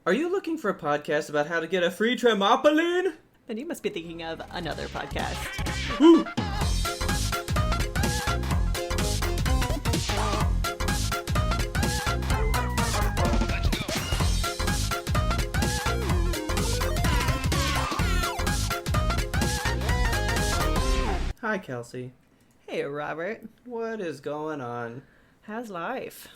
Are you looking for a podcast about how to get a free trampoline? Then you must be thinking of another podcast. Woo! Hi, Kelsey. Hey, Robert. What is going on? How's life?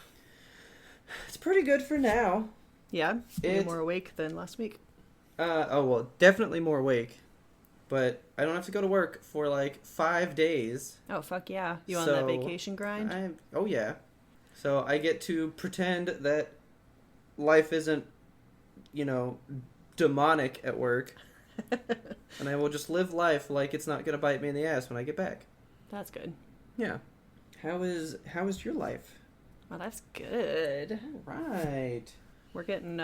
It's pretty good for now. Yeah? You're more awake than last week? Definitely more awake. But I don't have to go to work for like 5 days. Oh, fuck yeah. You on that vacation grind? Oh, yeah. So I get to pretend that life isn't, demonic at work. And I will just live life like it's not going to bite me in the ass when I get back. That's good. Yeah. How is your life? My life's good. All right. We're getting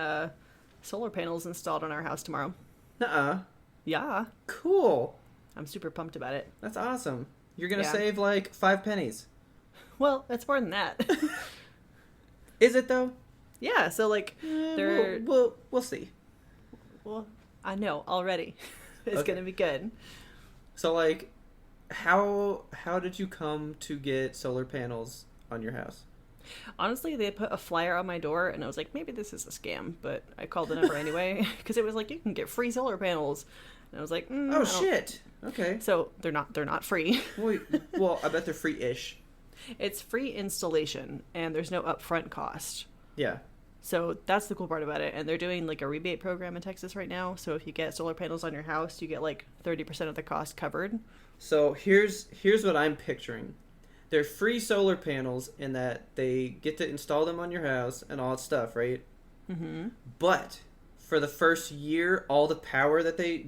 solar panels installed on our house tomorrow. Nuh-uh. Yeah. Cool. I'm super pumped about it. That's awesome. You're going to save like 5 pennies. Well, it's more than that. Is it though? Yeah, so like they're we'll see. Well, I know already. It's Okay. going to be good. So like how did you come to get solar panels on your house? Honestly, they put a flyer on my door, and I was like, maybe this is a scam, but I called the number anyway, because it was like, you can get free solar panels. And I was like, oh, shit. Okay. So they're not free. Well, I bet they're free-ish. It's free installation, and there's no upfront cost. Yeah. So that's the cool part about it. And they're doing like a rebate program in Texas right now. So if you get solar panels on your house, you get like 30% of the cost covered. So here's what I'm picturing. They're free solar panels in that they get to install them on your house and all that stuff, right? Mm-hmm. But for the first year, all the power that they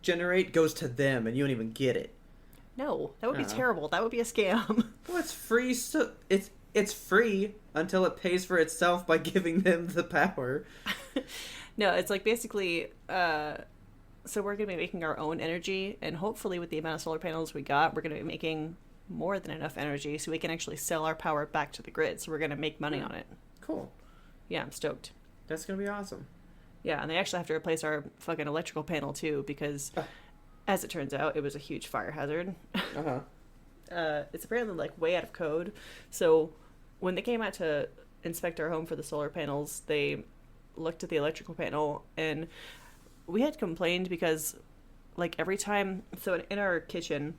generate goes to them, and you don't even get it. No, that would be terrible. That would be a scam. Well, it's free. So it's free until it pays for itself by giving them the power. No, it's like basically. So we're going to be making our own energy, and hopefully with the amount of solar panels we got, we're going to be making more than enough energy so we can actually sell our power back to the grid. So we're going to make money on it. Cool. Yeah, I'm stoked. That's going to be awesome. Yeah, and they actually have to replace our fucking electrical panel too because, as it turns out, it was a huge fire hazard. It's apparently like way out of code. So when they came out to inspect our home for the solar panels, they looked at the electrical panel, and we had complained because like every time, so in our kitchen,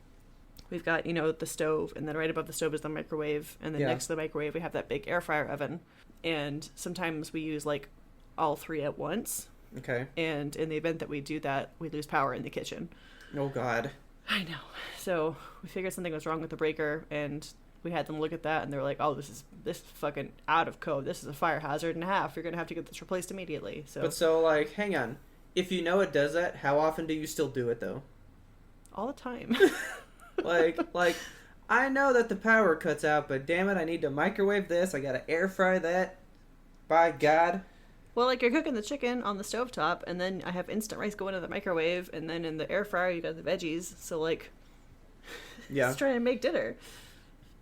we've got, the stove, and then right above the stove is the microwave, and then next to the microwave we have that big air fryer oven. And sometimes we use like all three at once. Okay. And in the event that we do that, we lose power in the kitchen. Oh, God. I know. So we figured something was wrong with the breaker, and we had them look at that, and they were like, oh, this is fucking out of code. This is a fire hazard and a half. You're going to have to get this replaced immediately. So like, hang on. If you know it does that, how often do you still do it, though? All the time. like, I know that the power cuts out, but damn it, I need to microwave this. I got to air fry that. By God. Well, like, you're cooking the chicken on the stovetop, and then I have instant rice going in the microwave, and then in the air fryer you got the veggies. So, like, just trying to make dinner.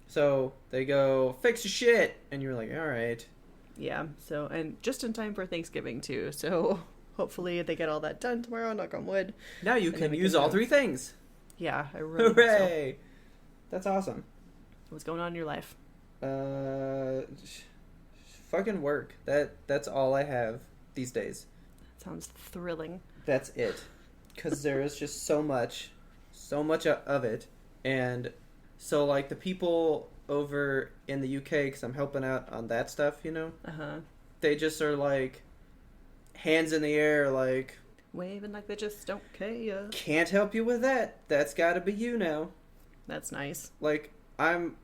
So they go, fix your shit, and you're like, all right. Yeah. So, and just in time for Thanksgiving too. So hopefully they get all that done tomorrow. Knock on wood. Now you can use all 3 things. Yeah, I really hope Hooray! So. That's awesome. What's going on in your life? Fucking work. That's all I have these days. That sounds thrilling. That's it. Because there is just so much of it. And so, like, the people over in the UK, because I'm helping out on that stuff, they just are, like, hands in the air, like... waving like they just don't care. Can't help you with that. That's gotta be you now. That's nice. Like, I'm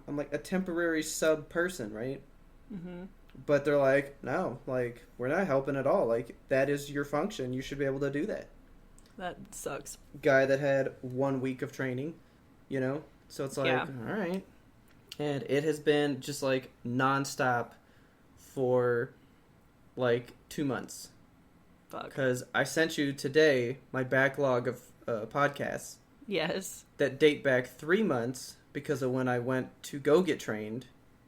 like a temporary sub person, right? Mm-hmm. But they're like, no, like, we're not helping at all. Like, that is your function. You should be able to do that. That sucks. Guy that had 1 week of training, So it's like, all right. And it has been just, like, nonstop for, like, 2 months. Fuck. Because I sent you today my backlog of podcasts. Yes. That date back 3 months because of when I went to go get trained.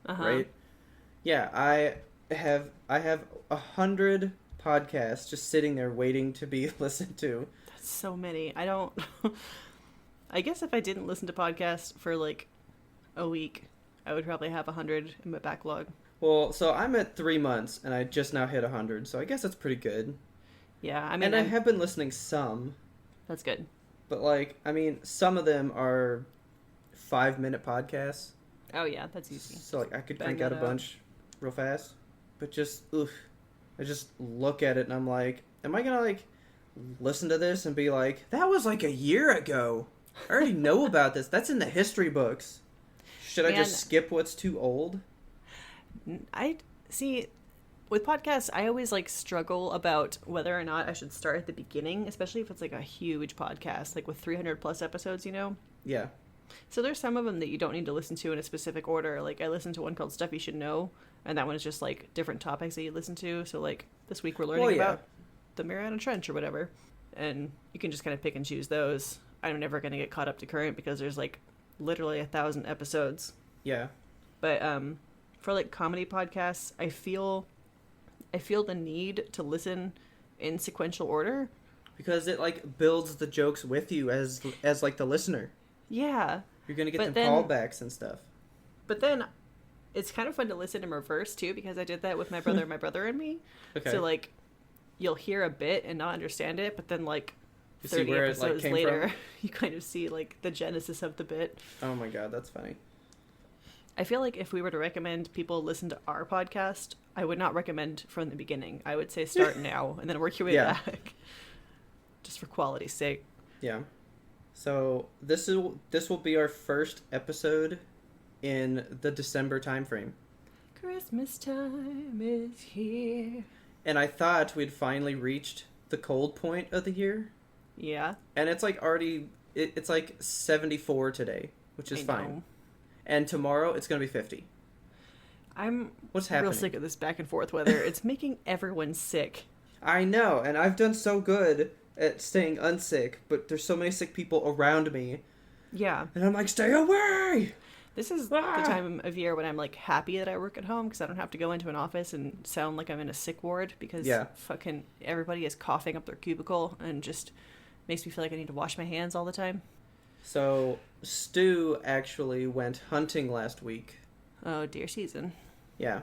Right? Yeah, I have 100 podcasts just sitting there waiting to be listened to. That's so many. I guess if I didn't listen to podcasts for like a week, I would probably have 100 in my backlog. Well, so I'm at 3 months, and I just now hit 100, so I guess that's pretty good. Yeah, I mean... And I have been listening some. That's good. But, like, I mean, some of them are 5-minute podcasts. Oh, yeah, that's easy. So, like, I could crank out a bunch real fast. But just, I just look at it, and I'm like, am I gonna, like, listen to this and be like, that was, like, a year ago. I already know about this. That's in the history books. Should I just skip what's too old? I see with podcasts, I always like struggle about whether or not I should start at the beginning, especially if it's like a huge podcast, like with 300 plus episodes, you know? Yeah. So there's some of them that you don't need to listen to in a specific order. Like I listened to one called Stuff You Should Know, and that one is just like different topics that you listen to. So like this week we're learning about the Mariana Trench or whatever, and you can just kind of pick and choose those. I'm never going to get caught up to current because there's like literally 1,000 episodes. Yeah. But for like comedy podcasts, I feel the need to listen in sequential order because it like builds the jokes with you as like the listener. Yeah. You're going to get callbacks and stuff. But then it's kind of fun to listen in reverse too, because I did that with my brother and me. Okay. So like you'll hear a bit and not understand it, but then like 30 episodes later, you kind of see like the genesis of the bit. Oh my god, that's funny. I feel like if we were to recommend people listen to our podcast, I would not recommend from the beginning. I would say start now and then work your way back. Just for quality's sake. Yeah. So this will be our first episode in the December time frame. Christmas time is here. And I thought we'd finally reached the cold point of the year. Yeah. And it's like already it's like 74 today, which is fine. And tomorrow it's going to be 50. What's happening? Real sick of this back and forth weather. It's making everyone sick. I know, and I've done so good at staying unsick, but there's so many sick people around me. Yeah. And I'm like, stay away! This is the time of year when I'm like happy that I work at home because I don't have to go into an office and sound like I'm in a sick ward because fucking everybody is coughing up their cubicle and just makes me feel like I need to wash my hands all the time. So, Stu actually went hunting last week. Oh, deer season. Yeah.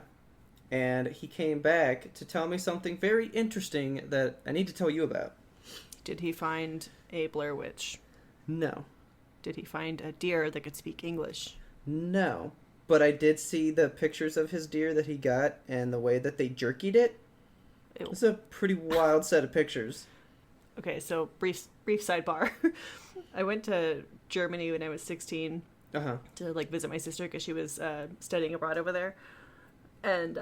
And he came back to tell me something very interesting that I need to tell you about. Did he find a Blair Witch? No. Did he find a deer that could speak English? No. But I did see the pictures of his deer that he got and the way that they jerkied it. Ew. It was a pretty wild set of pictures. Okay, so brief sidebar. I went to Germany when I was 16 to like visit my sister because she was studying abroad over there, and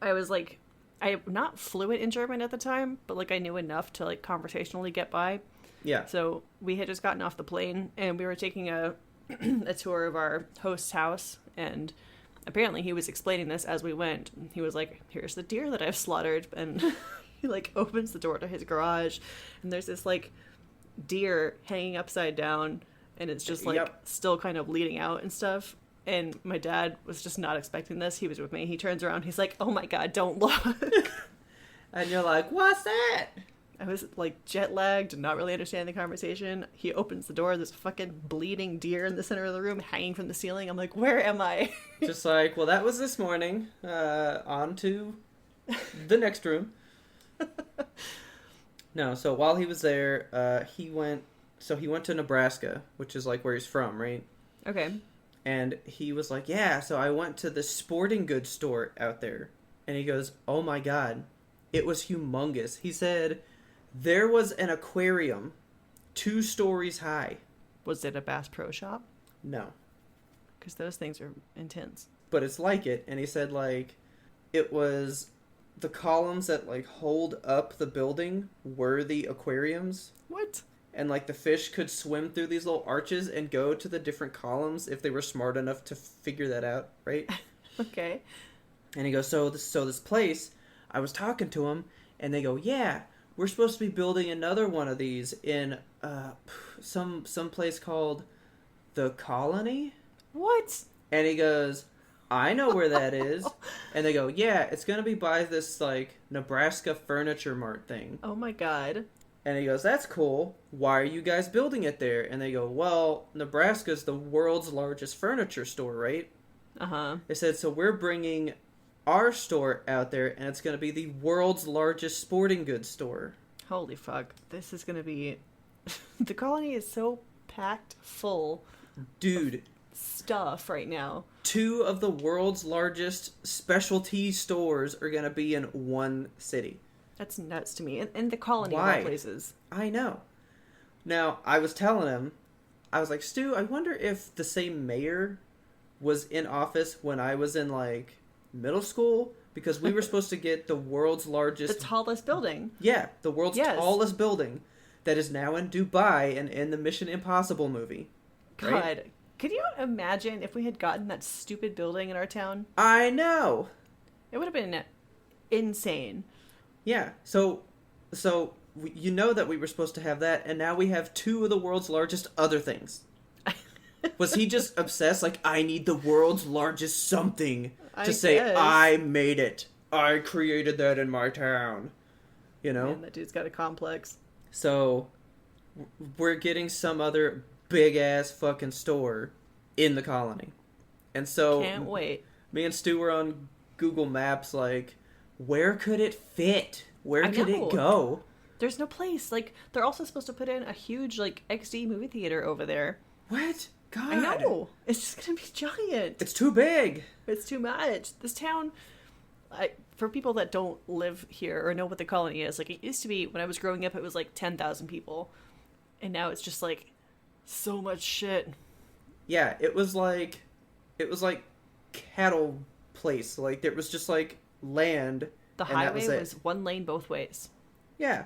I was like, I'm not fluent in German at the time, but like I knew enough to like conversationally get by. Yeah. So we had just gotten off the plane and we were taking a tour of our host's house, and apparently he was explaining this as we went. He was like, "Here's the deer that I've slaughtered," and he like opens the door to his garage, and there's this like deer hanging upside down, and it's just like still kind of bleeding out and stuff. And my dad was just not expecting this. He was with me. He turns around. He's like, "Oh my god, don't look!" And you're like, "What's that?" I was like jet lagged and not really understanding the conversation. He opens the door. There's a fucking bleeding deer in the center of the room, hanging from the ceiling. I'm like, "Where am I?" Just like, well, that was this morning. On to the next room. No, so while he was there, he went to Nebraska, which is like where he's from, right? Okay. And he was like, yeah, so I went to the sporting goods store out there. And he goes, oh my god, it was humongous. He said there was an aquarium 2 stories high. Was it a Bass Pro Shop? No. Because those things are intense. But it's like it. And he said, like, it was the columns that, like, hold up the building were the aquariums. What? And, like, the fish could swim through these little arches and go to the different columns if they were smart enough to figure that out, right? Okay. And he goes, so this place, I was talking to him, and they go, yeah, we're supposed to be building another one of these in some place called The Colony. What? And he goes, I know where that is. And they go, yeah, it's going to be by this, like, Nebraska Furniture Mart thing. Oh my god. And he goes, that's cool. Why are you guys building it there? And they go, well, Nebraska's the world's largest furniture store, right? Uh-huh. They said, so we're bringing our store out there, and it's going to be the world's largest sporting goods store. Holy fuck. This is going to be... The colony is so packed full. Dude. Stuff right now. 2 of the world's largest specialty stores are going to be in one city. That's nuts to me. And the colony of all places. I know. Now, I was telling him, I was like, Stu, I wonder if the same mayor was in office when I was in, like, middle school, because we were supposed to get the world's largest... The tallest building. Yeah, the world's tallest building that is now in Dubai and in the Mission Impossible movie. God, right? Could you imagine if we had gotten that stupid building in our town? I know! It would have been insane. Yeah, so you know that we were supposed to have that, and now we have 2 of the world's largest other things. Was he just obsessed? Like, I need the world's largest something to say, I made it. I created that in my town. You know? Man, that dude's got a complex. So, we're getting some other big-ass fucking store in the colony. And so... Can't wait. Me and Stu were on Google Maps, like, where could it fit? Where could it go? There's no place. Like, they're also supposed to put in a huge, like, XD movie theater over there. What? God. I know. It's just gonna be giant. It's too big. It's too much. This town, for people that don't live here or know what the colony is, like, it used to be, when I was growing up, it was like 10,000 people. And now it's just like so much shit. Yeah, it was like cattle place. Like, there was just like land. The highway was 1 lane both ways. Yeah.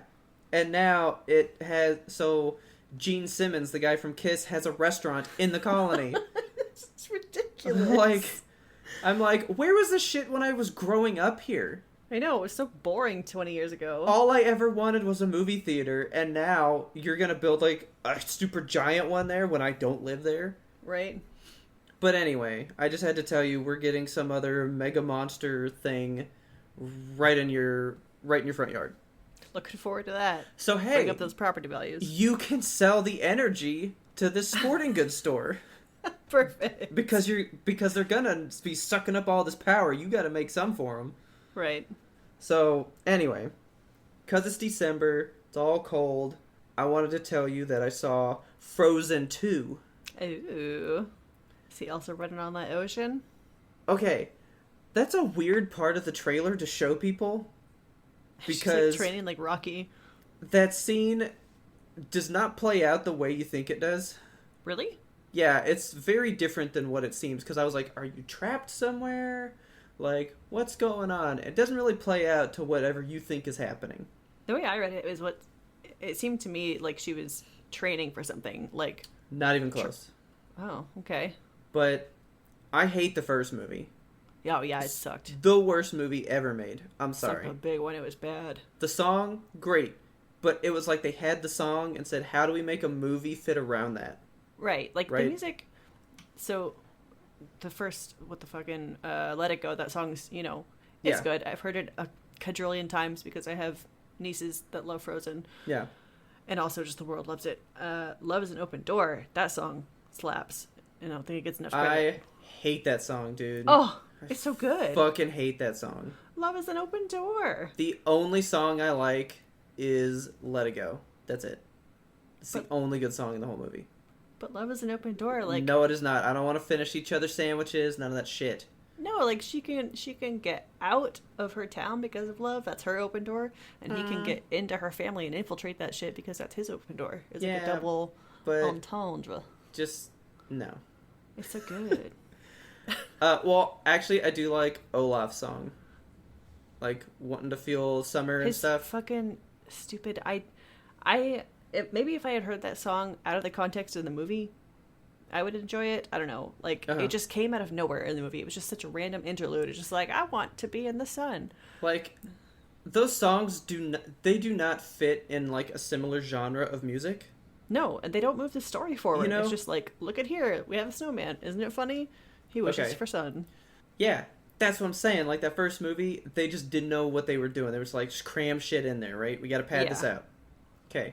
And now it has, so Gene Simmons, the guy from Kiss, has a restaurant in the colony. It's ridiculous. I'm like, where was this shit when I was growing up here? I know, it was so boring 20 years ago. All I ever wanted was a movie theater, and now you're gonna build, like, a super giant one there when I don't live there? Right. But anyway, I just had to tell you, we're getting some other mega monster thing right in your front yard. Looking forward to that. So hey, bring up those property values. You can sell the energy to this sporting goods store. Perfect. Because they're gonna be sucking up all this power. You got to make some for them. Right. So anyway, because it's December, it's all cold. I wanted to tell you that I saw Frozen 2. Ooh. Is he also running on that ocean? Okay, that's a weird part of the trailer to show people. Because she's, like, training like Rocky. That scene does not play out the way you think it does. Really? Yeah, it's very different than what it seems. Because I was like, are you trapped somewhere? Like, what's going on? It doesn't really play out to whatever you think is happening. The way I read it is it seemed to me like she was training for something. Like, not even close. Oh, okay. But I hate the first movie. Oh, yeah, it sucked. The worst movie ever made. I'm sorry. A big one. It was bad. The song, great. But it was like they had the song and said, how do we make a movie fit around that? Right. Like, the music... So, the first, Let It Go, that song's, it's good. I've heard it a quadrillion times because I have nieces that love Frozen. Yeah. And also just the world loves it. Love is an Open Door. That song slaps. I don't think it gets enough credit. I hate that song, dude. Oh, it's so good. Fucking hate that song. Love is an Open Door. The only song I like is Let It Go. That's it. It's the only good song in the whole movie. But Love is an Open Door, like... No, it is not. I don't want to finish each other's sandwiches. None of that shit. No, like, she can get out of her town because of love. That's her open door. And he can get into her family and infiltrate that shit because that's his open door. It's like a double entendre. Just, no. It's so good. Well, actually, I do like Olaf's song. Like, wanting to feel summer and stuff. Fucking stupid. Maybe if I had heard that song out of the context of the movie, I would enjoy it. I don't know. Like, it just came out of nowhere in the movie. It was just such a random interlude. It's just like, I want to be in the sun. Like, those songs do not fit in, like, a similar genre of music. No, and they don't move the story forward. It's just like, look at here. We have a snowman. Isn't it funny? He wishes for sun. Yeah, that's what I'm saying. Like, that first movie, they just didn't know what they were doing. They were just like, just cram shit in there, right? We gotta pad this out. Okay.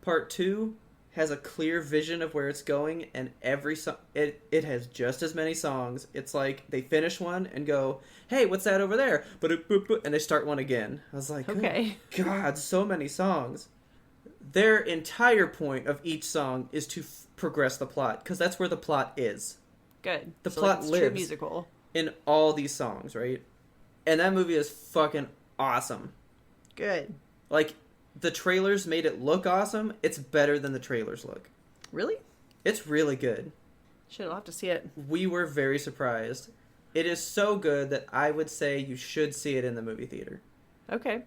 Part 2 has a clear vision of where it's going, and every song, it has just as many songs. It's like, they finish one and go, hey, what's that over there? And they start one again. I was like, okay. God, so many songs. Their entire point of each song is to progress the plot, because that's where the plot is. Good. The plot lives true musical in all these songs, right? And that movie is fucking awesome. Good. Like, the trailers made it look awesome. It's better than the trailers look. Really? It's really good. Shit, I'll have to see it. We were very surprised. It is so good that I would say you should see it in the movie theater. Okay.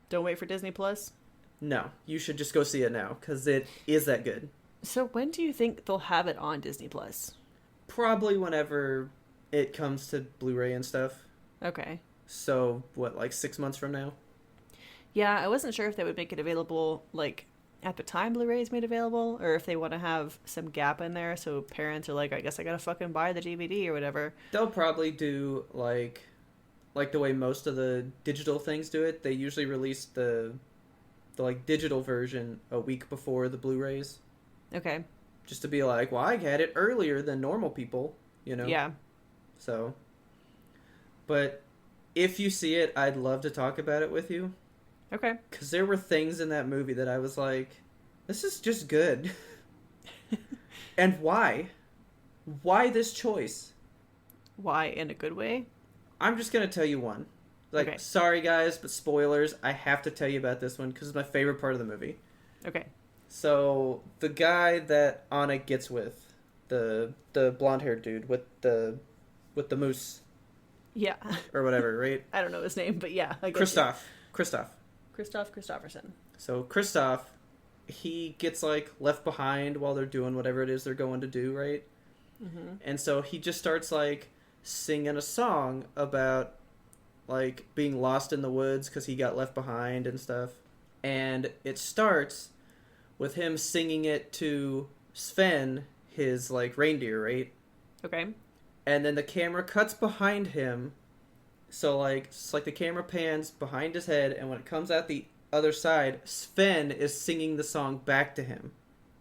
Don't wait for Disney Plus? No, you should just go see it now, because it is that good. So when do you think they'll have it on Disney Plus? Probably whenever it comes to Blu-ray and stuff. Okay. So, what, like 6 months from now? Yeah, I wasn't sure if they would make it available, like, at the time Blu-ray is made available, or if they want to have some gap in there so parents are like, I guess I gotta fucking buy the DVD or whatever. They'll probably do, like the way most of the digital things do it. They usually release the like, digital version a week before the Blu-rays. Okay. Just to be like, well, I had it earlier than normal people, you know? Yeah. So, but if you see it, I'd love to talk about it with you. Okay. Because there were things in that movie that I was like, this is just good. And why? Why this choice? Why in a good way? I'm just going to tell you one. Like, okay. Sorry guys, but spoilers. I have to tell you about this one because it's my favorite part of the movie. Okay. So, the guy that Anna gets with, the blonde-haired dude with the moose. Yeah. Or whatever, right? I don't know his name, but yeah. Christoph. Christopherson. So, Christoph, he gets, like, left behind while they're doing whatever it is they're going to do, right? Mm-hmm. And so he just starts, like, singing a song about, like, being lost in the woods because he got left behind and stuff. And it starts with him singing it to Sven, his, like, reindeer, right? Okay. And then the camera cuts behind him. So, like, it's like the camera pans behind his head, and when it comes out the other side, Sven is singing the song back to him.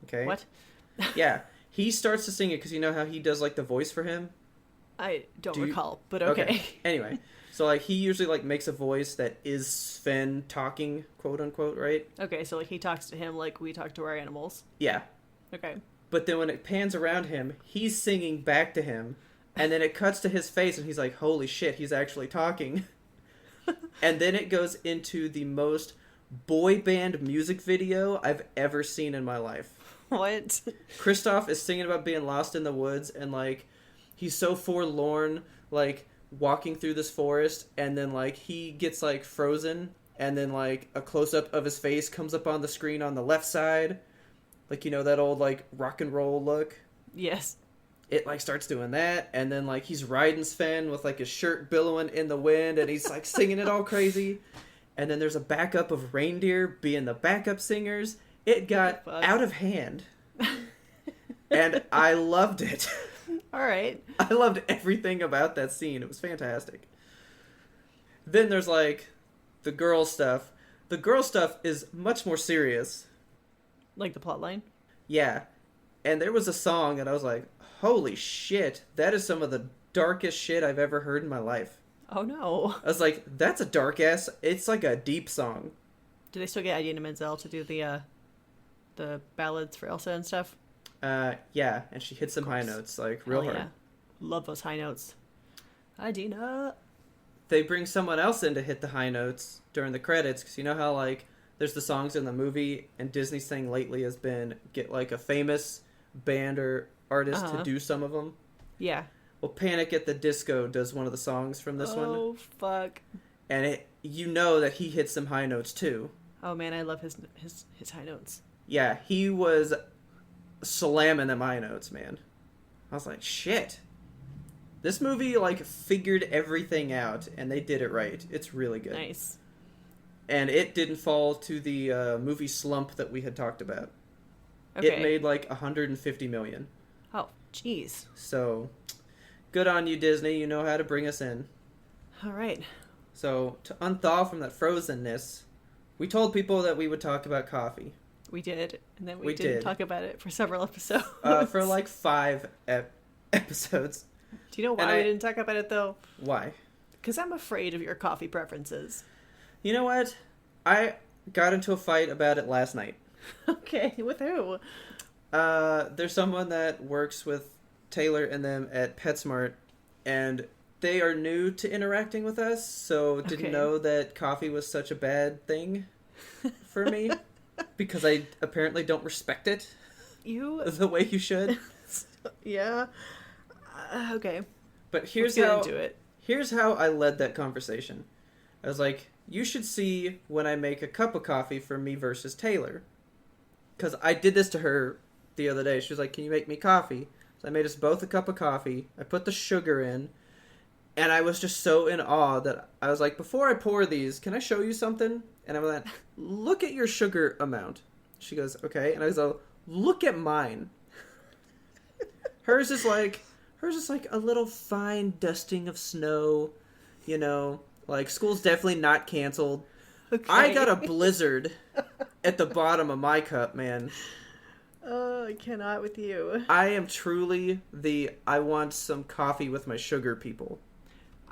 Okay? What? Yeah. He starts to sing it because you know how he does, like, the voice for him? I don't recall, but okay. Anyway. So, like, he usually, like, makes a voice that is Sven talking, quote-unquote, right? Okay, so, like, he talks to him like we talk to our animals. Yeah. Okay. But then when it pans around him, he's singing back to him, and then it cuts to his face, and he's like, holy shit, he's actually talking. And then it goes into the most boy band music video I've ever seen in my life. What? Christoph is singing about being lost in the woods, and, like, he's so forlorn, like, walking through this forest, and then, like, he gets, like, frozen, and then, like, a close-up of his face comes up on the screen on the left side. Like, you know, that old, like, rock and roll look? Yes. It, like, starts doing that, and then, like, he's riding Sven with, like, his shirt billowing in the wind, and he's, like, singing it all crazy. And then there's a backup of reindeer being the backup singers. It got out of hand. And I loved it. All right. I loved everything about that scene. It was fantastic. Then there's, like, the girl stuff. The girl stuff is much more serious. Like the plotline? Yeah. And there was a song that I was like, holy shit, that is some of the darkest shit I've ever heard in my life. Oh, no. I was like, that's a dark-ass... It's like a deep song. Do they still get Idina Menzel to do the ballads for Elsa and stuff? Yeah, and she hits some high notes, like, real hard. Yeah. Love those high notes. Idina. They bring someone else in to hit the high notes during the credits, because you know how, like, there's the songs in the movie, and Disney's thing lately has been get, like, a famous band or artist to do some of them. Yeah. Well, Panic at the Disco does one of the songs from this one. Oh, fuck. And you know that he hits some high notes, too. Oh, man, I love his high notes. Yeah, he was slamming them high notes, man. I was like, shit. This movie, like, figured everything out, and they did it right. It's really good. Nice. And it didn't fall to the movie slump that we had talked about. Okay. It made, like, $150 million. Oh, jeez. So, Good on you, Disney. You know how to bring us in. All right. So, to unthaw from that frozenness, we told people that we would talk about coffee. We did. And then we didn't talk about it for several episodes. For like 5 episodes. Do you know why we didn't talk about it, though? Why? Because I'm afraid of your coffee preferences. You know what? I got into a fight about it last night. Okay, with who? There's someone that works with Taylor and them at PetSmart, and they are new to interacting with us, so didn't know that coffee was such a bad thing for me, because I apparently don't respect it the way you should. Yeah. Okay. But here's how I led that conversation. I was like, you should see when I make a cup of coffee for me versus Taylor. Because I did this to her the other day. She was like, can you make me coffee? So I made us both a cup of coffee. I put the sugar in. And I was just so in awe that I was like, before I pour these, can I show you something? And I was like, look at your sugar amount. She goes, okay. And I was like, look at mine. Hers is like a little fine dusting of snow, you know. Like, school's definitely not canceled. Okay. I got a blizzard at the bottom of my cup, man. Oh, I cannot with you. I am truly I want some coffee with my sugar people.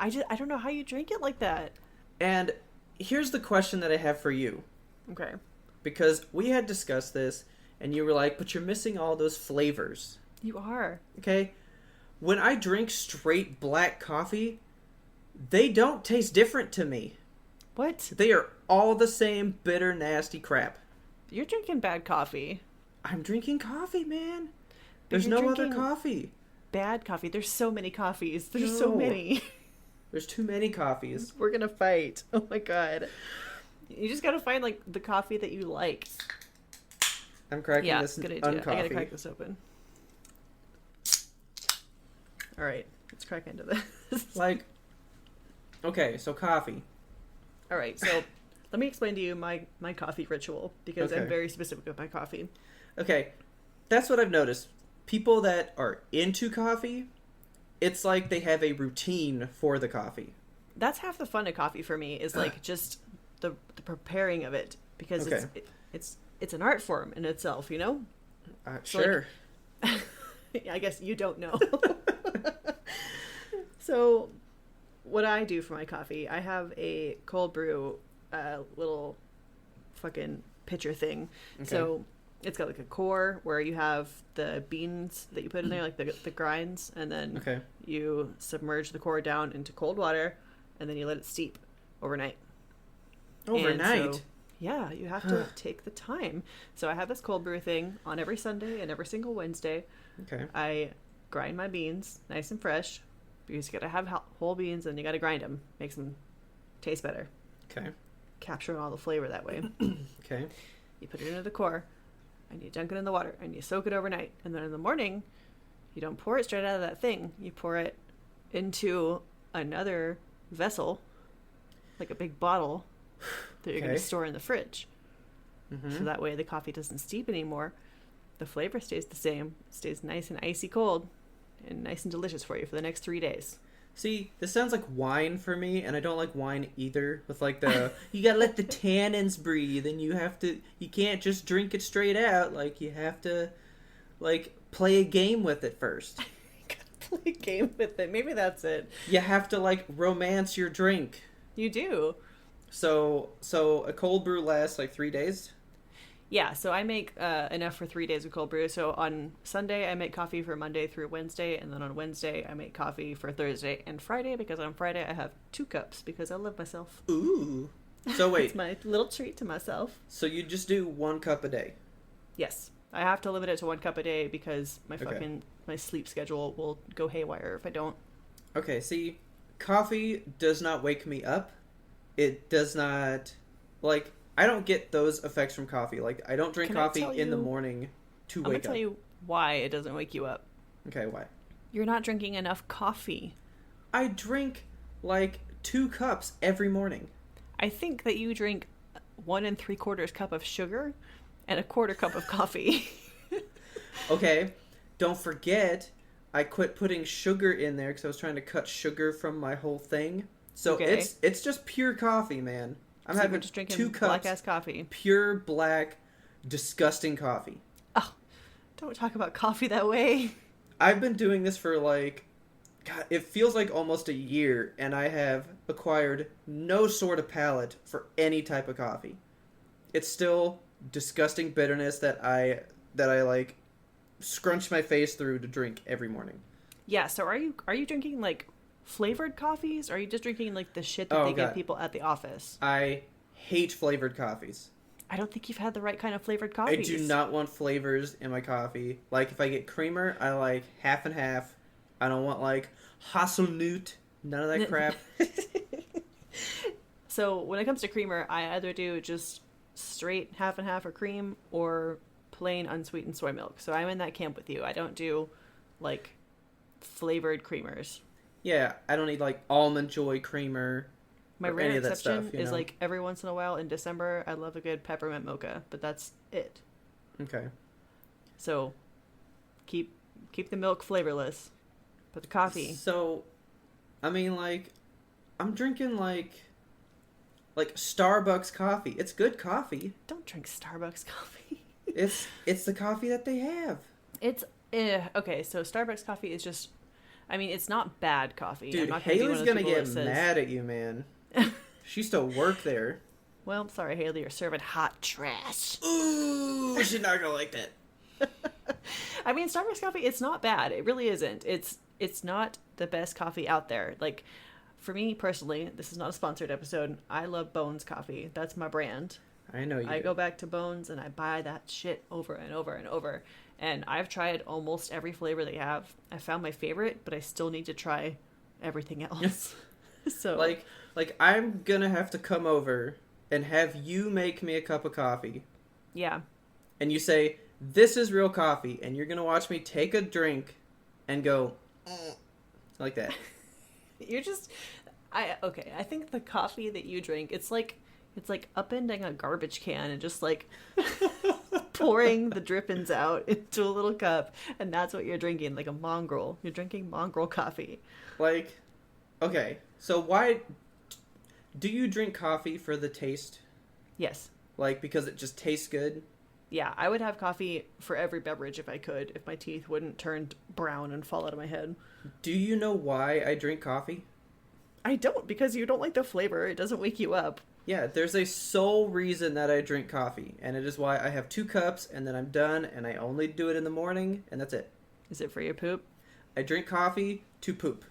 I don't know how you drink it like that. And here's the question that I have for you. Okay. Because we had discussed this, and you were like, but you're missing all those flavors. You are. Okay? When I drink straight black coffee, they don't taste different to me. What? They are all the same bitter, nasty crap. You're drinking bad coffee. I'm drinking coffee, man. There's no other coffee. Bad coffee. There's so many coffees. There's so many. There's too many coffees. We're gonna fight. Oh my god. You just gotta find, like, the coffee that you like. I'm cracking this good idea. uncoffee. I gotta crack this open. Alright, let's crack into this. Like, okay, so coffee. Alright, so let me explain to you my coffee ritual, because I'm very specific with my coffee. Okay, that's what I've noticed. People that are into coffee, it's like they have a routine for the coffee. That's half the fun of coffee for me, is like just the preparing of it, because it's an art form in itself, you know? Sure. Like, I guess you don't know. So, what I do for my coffee, I have a cold brew little fucking pitcher thing. Okay. So, it's got like a core where you have the beans that you put in there, like the grinds, and then you submerge the core down into cold water, and then you let it steep overnight. Overnight? So, yeah, you have to take the time. So I have this cold brew thing on every Sunday and every single Wednesday. Okay. I grind my beans nice and fresh, because you gotta have whole beans and you gotta grind them. Makes them taste better. Okay. Capturing all the flavor that way. Okay. You put it into the core, and you dunk it in the water, and you soak it overnight. And then in the morning, you don't pour it straight out of that thing. You pour it into another vessel, like a big bottle, that you're going to store in the fridge. Mm-hmm. So that way the coffee doesn't steep anymore. The flavor stays the same. It stays nice and icy cold, and nice and delicious for you for the next 3 days. See, this sounds like wine for me, and I don't like wine either. With like you gotta let the tannins breathe, and you can't just drink it straight out. Like, you have to, like, play a game with it first. Gotta play a game with it. Maybe that's it. You have to, like, romance your drink. You do. So a cold brew lasts like 3 days? Yeah, so I make enough for 3 days of cold brew. So on Sunday, I make coffee for Monday through Wednesday. And then on Wednesday, I make coffee for Thursday and Friday. Because on Friday, I have 2 cups because I love myself. Ooh. So wait. It's my little treat to myself. So you just do 1 cup a day? Yes. I have to limit it to 1 cup a day because my sleep schedule will go haywire if I don't. Okay, see, coffee does not wake me up. It does not, like, I don't get those effects from coffee. Like, I don't drink coffee in the morning to wake up. I'm going to tell you why it doesn't wake you up. Okay, why? You're not drinking enough coffee. I drink, like, 2 cups every morning. I think that you drink 1 3/4 cup of sugar and 1/4 cup of coffee. Okay, don't forget, I quit putting sugar in there because I was trying to cut sugar from my whole thing. So okay. it's just pure coffee, man. I'm so having just drinking 2 cups black ass coffee. pure black, disgusting coffee. Oh, don't talk about coffee that way. I've been doing this for like, God, it feels like almost a year, and I have acquired no sort of palate for any type of coffee. It's still disgusting bitterness that I like scrunch my face through to drink every morning. Yeah, so are you drinking like flavored coffees, or are you just drinking like the shit that they give people at the office? I hate flavored coffees. I don't think you've had the right kind of flavored coffees. I do not want flavors in my coffee. Like, if I get creamer, I like half and half. I don't want like hazelnut, none of that crap. So when it comes to creamer, I either do just straight half and half or cream, or plain unsweetened soy milk. So I'm in that camp with you. I don't do like flavored creamers. Yeah, I don't need like almond joy creamer. My rare exception is like every once in a while in December, I love a good peppermint mocha, but that's it. Okay. So keep the milk flavorless, but the coffee. So, I mean, like, I'm drinking like Starbucks coffee. It's good coffee. Don't drink Starbucks coffee. It's the coffee that they have. It's okay. So Starbucks coffee is just, I mean, it's not bad coffee. Dude, Haley's gonna get mad at you, man. She used to work there. Well, I'm sorry, Haley. You're serving hot trash. Ooh, she's not gonna like that. I mean, Starbucks coffee, it's not bad. It really isn't. It's not the best coffee out there. Like, for me personally, this is not a sponsored episode. I love Bones coffee. That's my brand. I know you. I go back to Bones and I buy that shit over and over and over. And I've tried almost every flavor they have. I found my favorite, but I still need to try everything else. So like I'm gonna have to come over and have you make me a cup of coffee. Yeah. And you say, "This is real coffee," and you're gonna watch me take a drink and go like that. You're just I think the coffee that you drink, it's like upending a garbage can and just like pouring the drippings out into a little cup, and that's what you're drinking, like a mongrel. You're drinking mongrel coffee. Like, okay, so why do you drink coffee for the taste? Yes. Like, because it just tastes good? Yeah, I would have coffee for every beverage if I could, if my teeth wouldn't turn brown and fall out of my head. Do you know why I drink coffee? I don't, because you don't like the flavor. It doesn't wake you up. Yeah, there's a sole reason that I drink coffee, and it is why I have 2 cups, and then I'm done, and I only do it in the morning, and that's it. Is it for your poop? I drink coffee to poop.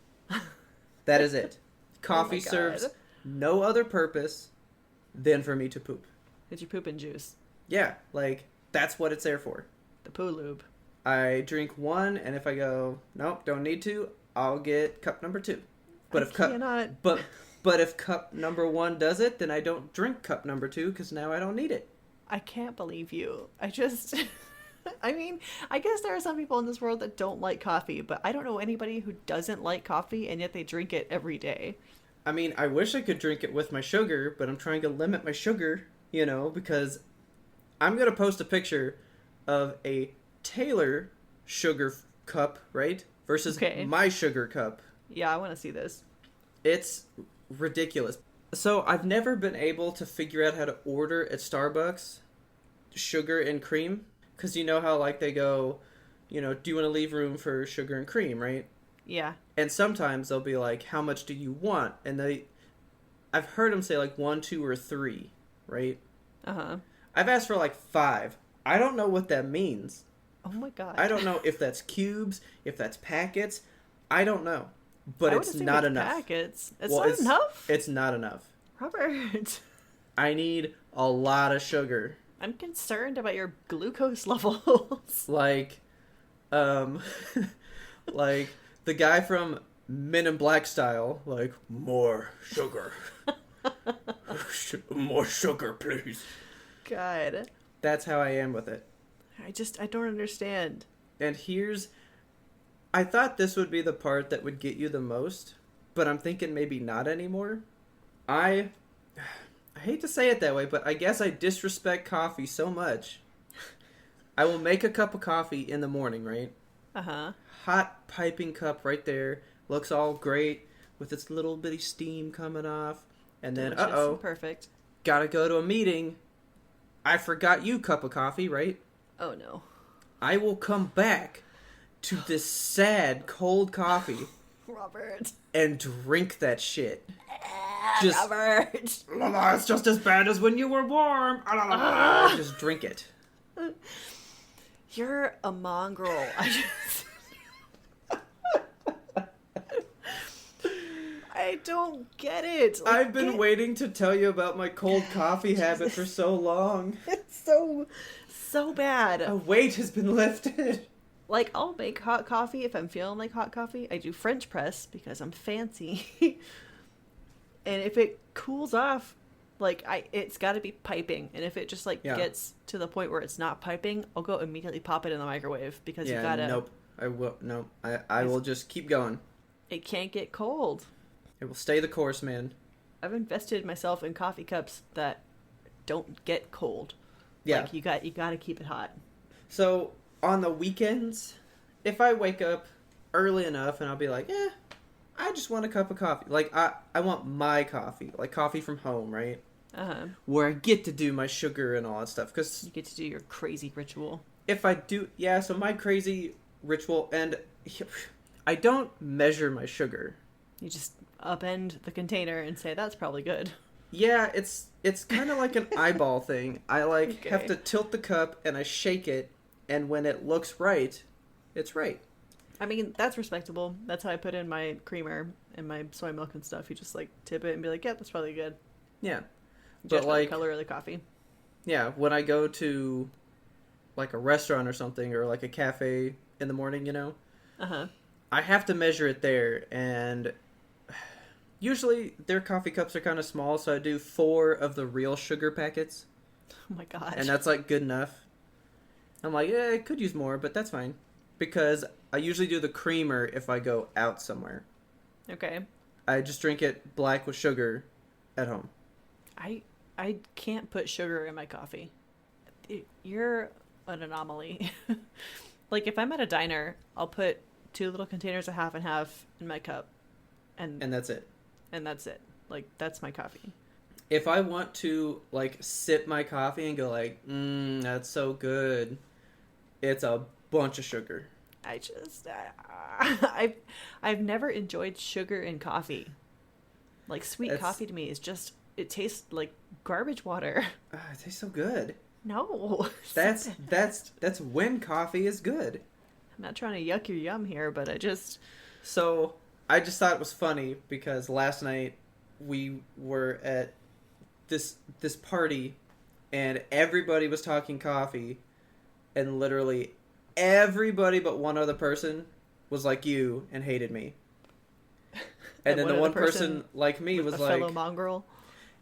That is it. Coffee serves no other purpose than for me to poop. Did you poop in juice? Yeah, like, that's what it's there for. The poo lube. I drink 1, and if I go, nope, don't need to, I'll get cup number 2. But if cup number 1 does it, then I don't drink cup number 2 because now I don't need it. I can't believe you. I mean, I guess there are some people in this world that don't like coffee, but I don't know anybody who doesn't like coffee and yet they drink it every day. I mean, I wish I could drink it with my sugar, but I'm trying to limit my sugar, because I'm going to post a picture of a Taylor sugar cup, right? Versus my sugar cup. Yeah, I want to see this. It's ridiculous. So I've never been able to figure out how to order at Starbucks sugar and cream. Because you know how like they go, do you want to leave room for sugar and cream, right? Yeah. And sometimes they'll be like, how much do you want? And I've heard them say like 1, 2, or 3, right? Uh-huh. I've asked for like 5. I don't know what that means. Oh my God. I don't know if that's cubes, if that's packets. I don't know. But it's not enough. Packets. It's not enough? It's not enough. Robert. I need a lot of sugar. I'm concerned about your glucose levels. Like like the guy from Men in Black style, like, more sugar. More sugar, please. God. That's how I am with it. I don't understand. And I thought this would be the part that would get you the most, but I'm thinking maybe not anymore. I hate to say it that way, but I guess I disrespect coffee so much. I will make a cup of coffee in the morning, right? Uh-huh. Hot piping cup right there. Looks all great with its little bitty steam coming off. And then, Delicious. Perfect. Gotta go to a meeting. I forgot you cup of coffee, right? Oh, no. I will come back to this sad cold coffee. Robert. And drink that shit. Robert. It's just as bad as when you were warm. Just drink it. You're a mongrel. I don't get it. Like, I've been waiting to tell you about my cold coffee habit for so long. It's so bad. A weight has been lifted. Like, I'll make hot coffee if I'm feeling like hot coffee. I do French press because I'm fancy. And if it cools off, like, it's got to be piping. And if it just, like, gets to the point where it's not piping, I'll go immediately pop it in the microwave because you gotta... Nope. I will just keep going. It can't get cold. It will stay the course, man. I've invested myself in coffee cups that don't get cold. Yeah. Like, you got to keep it hot. So, on the weekends, if I wake up early enough and I'll be like, I just want a cup of coffee. Like, I want my coffee. Like, coffee from home, right? Uh-huh. Where I get to do my sugar and all that stuff. 'Cause you get to do your crazy ritual. If I do... Yeah, so my crazy ritual... And I don't measure my sugar. You just upend the container and say, that's probably good. Yeah, it's kind of like an eyeball thing. I, have to tilt the cup and I shake it. And when it looks right, it's right. I mean, that's respectable. That's how I put in my creamer and my soy milk and stuff. You just, like, tip it and be like, yeah, that's probably good. Yeah. But, like... the color of the coffee. Yeah, when I go to, like, a restaurant or something, or, like, a cafe in the morning, you know? Uh-huh. I have to measure it there, and usually their coffee cups are kind of small, so I do 4 of the real sugar packets. Oh, my gosh. And that's, like, good enough. I'm like, I could use more, but that's fine. Because I usually do the creamer if I go out somewhere. Okay. I just drink it black with sugar at home. I can't put sugar in my coffee. You're an anomaly. Like, if I'm at a diner, I'll put 2 little containers of half and half in my cup. And that's it. And that's it. Like, that's my coffee. If I want to, like, sip my coffee and go like, that's so good, it's a bunch of sugar. I've never enjoyed sugar in coffee. Like, sweet coffee to me is just, it tastes like garbage water. It tastes so good. No. That's when coffee is good. I'm not trying to yuck your yum here, but So, I just thought it was funny because last night we were at this party and everybody was talking coffee and literally everybody but one other person was like you and hated me. And then the one person like me was like... fellow mongrel?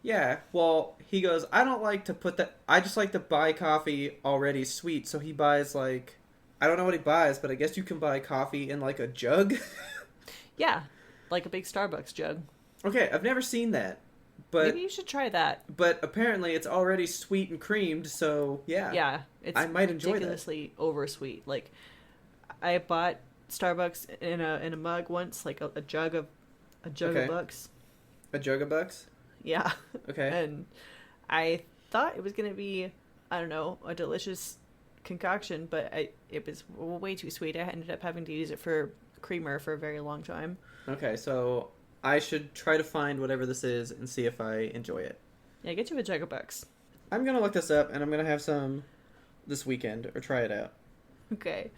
Yeah, well, he goes, I don't like to put that... I just like to buy coffee already sweet. So he buys, like... I don't know what he buys, but I guess you can buy coffee in, like, a jug? Yeah, like a big Starbucks jug. Okay, I've never seen that. But maybe you should try that. But apparently it's already sweet and creamed, so yeah. Yeah, it's I might enjoy ridiculously oversweet. Like, I bought Starbucks in a mug once, like a Jug-o Bucks. A Jug-o Bucks? Yeah. Okay. And I thought it was gonna be, I don't know, a delicious concoction, but it was way too sweet. I ended up having to use it for creamer for a very long time. Okay, so I should try to find whatever this is and see if I enjoy it. Yeah, get you a Jug-o Bucks. I'm going to look this up and I'm going to have some this weekend or try it out. Okay.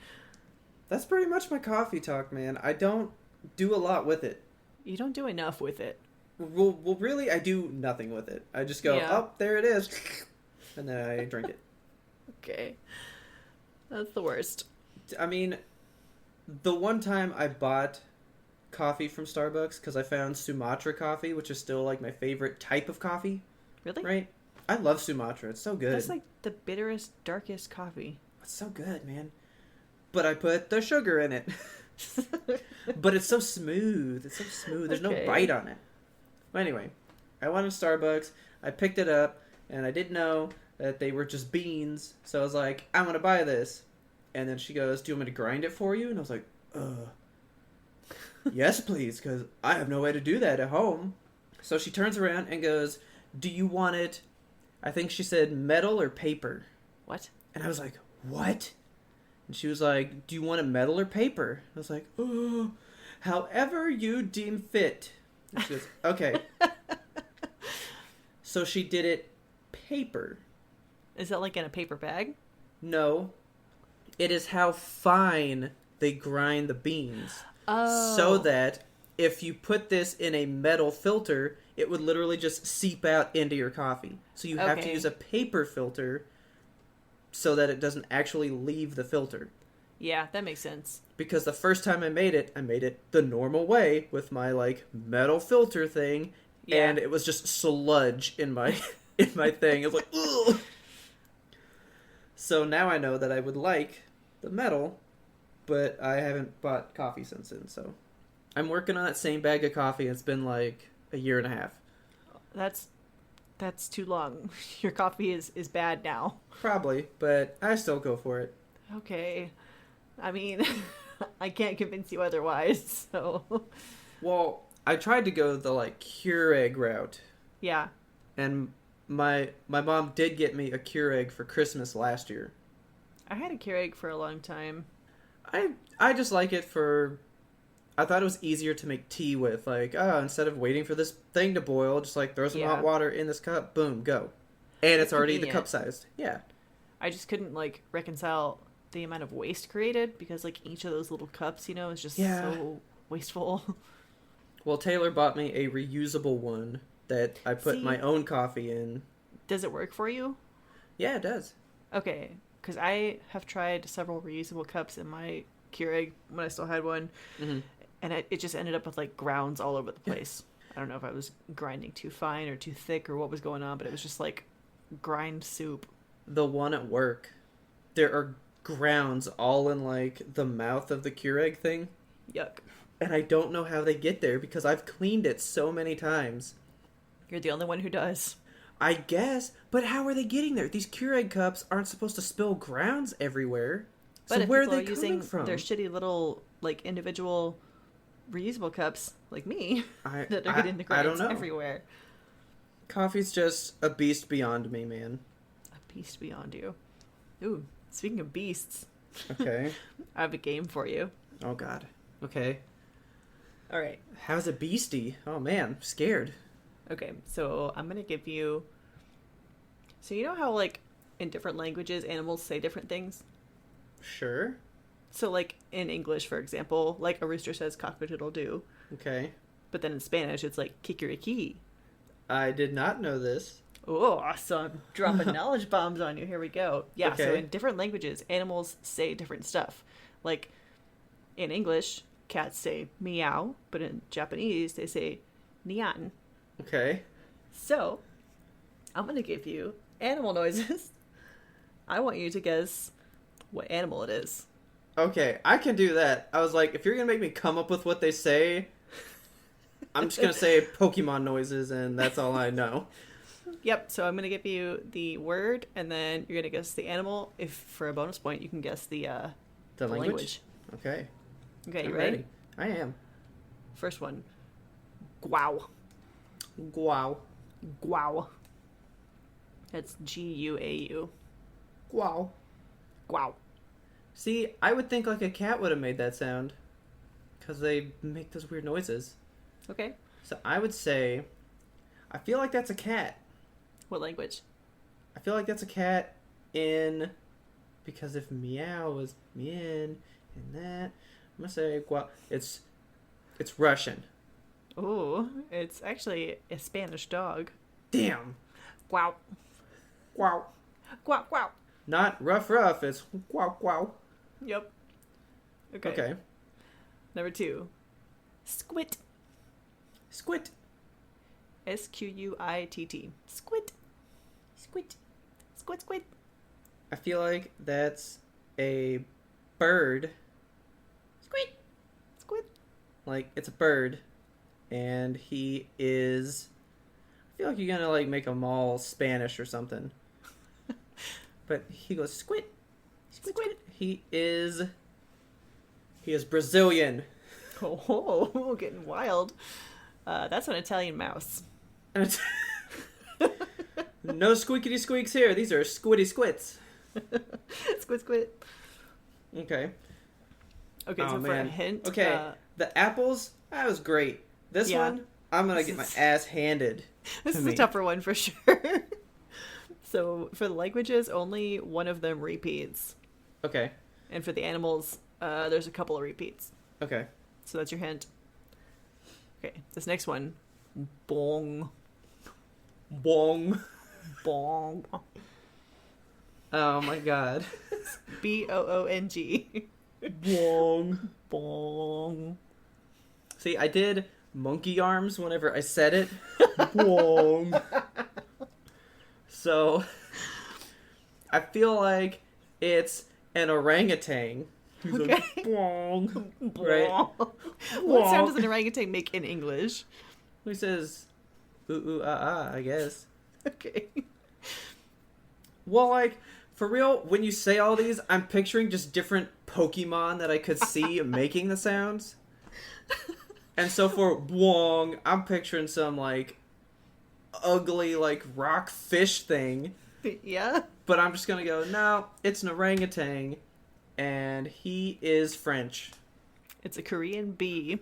That's pretty much my coffee talk, man. I don't do a lot with it. You don't do enough with it. Well, really, I do nothing with it. I just go, oh, there it is. And then I drink it. Okay. That's the worst. I mean, the one time I bought coffee from Starbucks because I found Sumatra coffee, which is still like my favorite type of coffee. Really? Right? I love Sumatra. It's so good. That's like the bitterest, darkest coffee. It's so good, man. But I put the sugar in it. But it's so smooth. It's so smooth. There's no bite on it. But anyway, I went to Starbucks. I picked it up, and I didn't know that they were just beans. So I was like, I'm going to buy this. And then she goes, do you want me to grind it for you? And I was like, yes, please, because I have no way to do that at home. So she turns around and goes, do you want it, I think she said metal or paper? What? And I was like, what? And she was like, do you want it metal or paper? I was like, oh, however you deem fit. And she goes, okay. So she did it paper. Is that like in a paper bag? No. It is how fine they grind the beans. Oh. So that if you put this in a metal filter, it would literally just seep out into your coffee. So you have to use a paper filter so that it doesn't actually leave the filter. Yeah, that makes sense. Because the first time I made it the normal way with my like metal filter thing, and it was just sludge in my thing. It was like, ugh. So now I know that I would like the metal, but I haven't bought coffee since then. So I'm working on that same bag of coffee. It's been like a year and a half. That's too long. Your coffee is bad now. Probably, but I still go for it. Okay. I mean, I can't convince you otherwise, so... Well, I tried to go the, like, Keurig route. Yeah. And my mom did get me a Keurig for Christmas last year. I had a Keurig for a long time. I just like it for... I thought it was easier to make tea with. Like, instead of waiting for this thing to boil, just, like, throw some hot water in this cup, boom, go. And it's already the cup sized. Yeah. I just couldn't, like, reconcile the amount of waste created because, like, each of those little cups, you know, is just so wasteful. Well, Taylor bought me a reusable one that I put my own coffee in. Does it work for you? Yeah, it does. Okay, because I have tried several reusable cups in my Keurig when I still had one, and it just ended up with, like, grounds all over the place. I don't know if I was grinding too fine or too thick or what was going on, but it was just, like, grind soup. The one at work, there are grounds all in, like, the mouth of the Keurig thing. Yuck. And I don't know how they get there because I've cleaned it so many times. You're the only one who does. I guess, but how are they getting there? These Keurig cups aren't supposed to spill grounds everywhere. But so where are they coming from? Their shitty little, like, individual reusable cups, like me, that are getting the grounds everywhere. Coffee's just a beast beyond me, man. A beast beyond you. Ooh, speaking of beasts. Okay. I have a game for you. Oh, God. Okay. All right. How's a beastie? Oh, man. I'm scared. Okay, so I'm going to give you... So you know how, like, in different languages, animals say different things? Sure. So, like, in English, for example, like, a rooster says cock-a-doodle-doo. Okay. But then in Spanish, it's like kikeriki. I did not know this. Oh, so I'm dropping knowledge bombs on you. Here we go. Yeah, okay. So in different languages, animals say different stuff. Like, in English, cats say meow, but in Japanese, they say nian. Okay. So, I'm going to give you animal noises. I want you to guess what animal it is. Okay, I can do that. I was like, if you're going to make me come up with what they say, I'm just going to say Pokemon noises, and that's all I know. Yep, so I'm going to give you the word, and then you're going to guess the animal. If, for a bonus point, you can guess the language. Okay. Okay, you ready? I am. First one. Guau. Guau. Guau. That's G-U-A-U. Guau. Guau. See, I would think like a cat would have made that sound. Because they make those weird noises. Okay. So I would say, I feel like that's a cat. What language? I feel like that's a cat in, because if meow was mien and that, I'm going to say, guau. It's Russian. Ooh, it's actually a Spanish dog. Damn. Guau. Guau. Guau, guau. Not ruff, it's guau, guau. Yep. Okay. Number 2. Squit. Squit. S-Q-U-I-T-T. Squit. Squit. Squit, squit. I feel like that's a bird. Squit. Squit. Like, it's a bird. And he is... I feel like you're gonna, like, make him all Spanish or something. But he goes, squit. Squit, squit. He is Brazilian. Oh, getting wild. That's an Italian mouse. No squeakity squeaks here. These are squiddy squits. Squid squid. Okay. Okay, so for a hint. Okay, the apples, that was great. This one, I'm going to get my ass handed. This is a tougher one for sure. So for the languages, only one of them repeats. Okay. And for the animals, there's a couple of repeats. Okay. So that's your hint. Okay, this next one. Bong. Bong. Bong. Oh my god. Boong. Bong. Bong. See, I did monkey arms whenever I said it. Bong. So, I feel like it's an orangutan. He's okay. Like, bong. Right? What sound does an orangutan make in English? He says, ooh, ooh, ah, ah, I guess. Okay. Well, like, for real, when you say all these, I'm picturing just different Pokemon that I could see making the sounds. And so for bwong, I'm picturing some, like, ugly, like, rock fish thing. Yeah? But I'm just gonna go, no, it's an orangutan, and he is French. It's a Korean bee.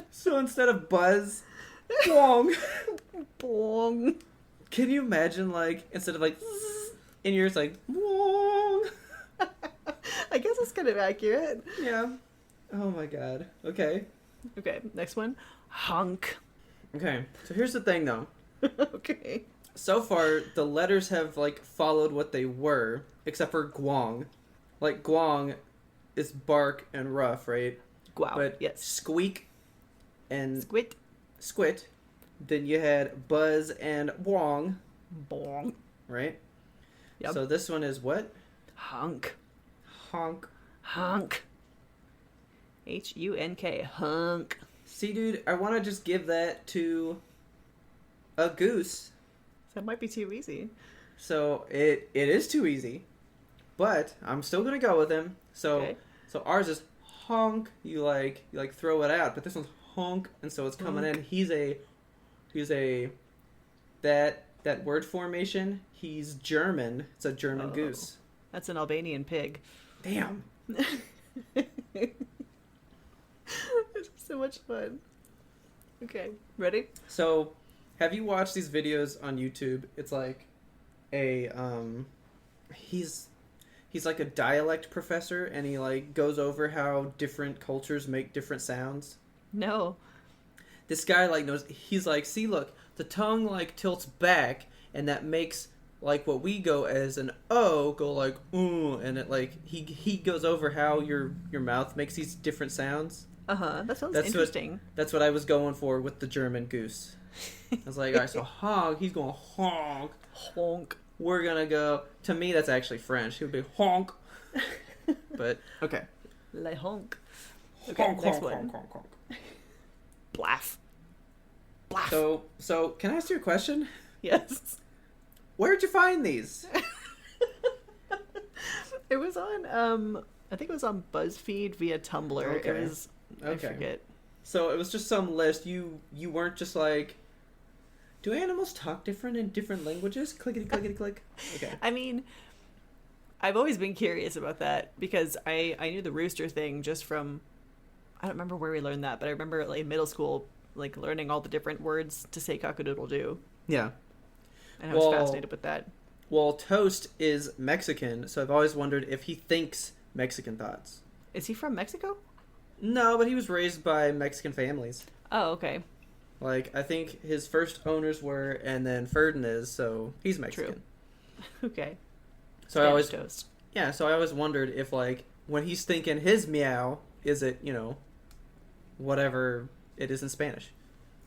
So instead of buzz, bwong. Bong. Can you imagine, like, instead of, like, zzz, in yours, like, bwong? I guess it's kind of accurate. Yeah. Oh my god. Okay. Okay, next one. Honk. Okay, so here's the thing, though. Okay. So far, the letters have, like, followed what they were, except for guang. Like, guang is bark and rough, right? Wow. But yes. squeak and Squit. Then you had buzz and wong, Bong. right? Yep. So this one is what? Honk. Honk. Honk. Hunk. Hunk. See, dude, I want to just give that to a goose. That might be too easy. So it is too easy, but I'm still gonna go with him. So Okay. so ours is honk. You like throw it out, but this one's honk, and so it's coming in. He's a that word formation. He's German. It's a German goose. That's an Albanian pig. Damn. It's so much fun. Okay, ready? So, have you watched these videos on YouTube? It's like a he's like a dialect professor, and he like goes over how different cultures make different sounds. No. This guy like knows. He's like, see, look, the tongue like tilts back, and that makes like what we go as an O go like ooh, and it like he goes over how your mouth makes these different sounds. That sounds interesting. That's what I was going for with the German goose. I was like, all right, so honk, he's going honk. Honk. We're gonna go. To me, that's actually French. He would be honk. But okay. Le honk. Okay, Honk, next honk, one. honk, honk, honk. Blaff. Blaff. So can I ask you a question? Yes. Where'd you find these? It was on I think it was on BuzzFeed via Tumblr. Okay. It was I forget. So it was just some list. You weren't just like, do animals talk different in different languages? Clickety clickety click. Okay. I mean, I've always been curious about that because I knew the rooster thing just from, I don't remember where we learned that, but I remember like in middle school, like learning all the different words to say cock-a-doodle-doo. Yeah. And I was fascinated with that. Well, Toast is Mexican, so I've always wondered if he thinks Mexican thoughts. Is he from Mexico? No, but he was raised by Mexican families. Oh, okay. Like, I think his first owners were, and then Ferdin is, so he's Mexican. True. Okay. So I always, Toast. yeah, so I always wondered if, like, when he's thinking his meow, is it, whatever it is in Spanish.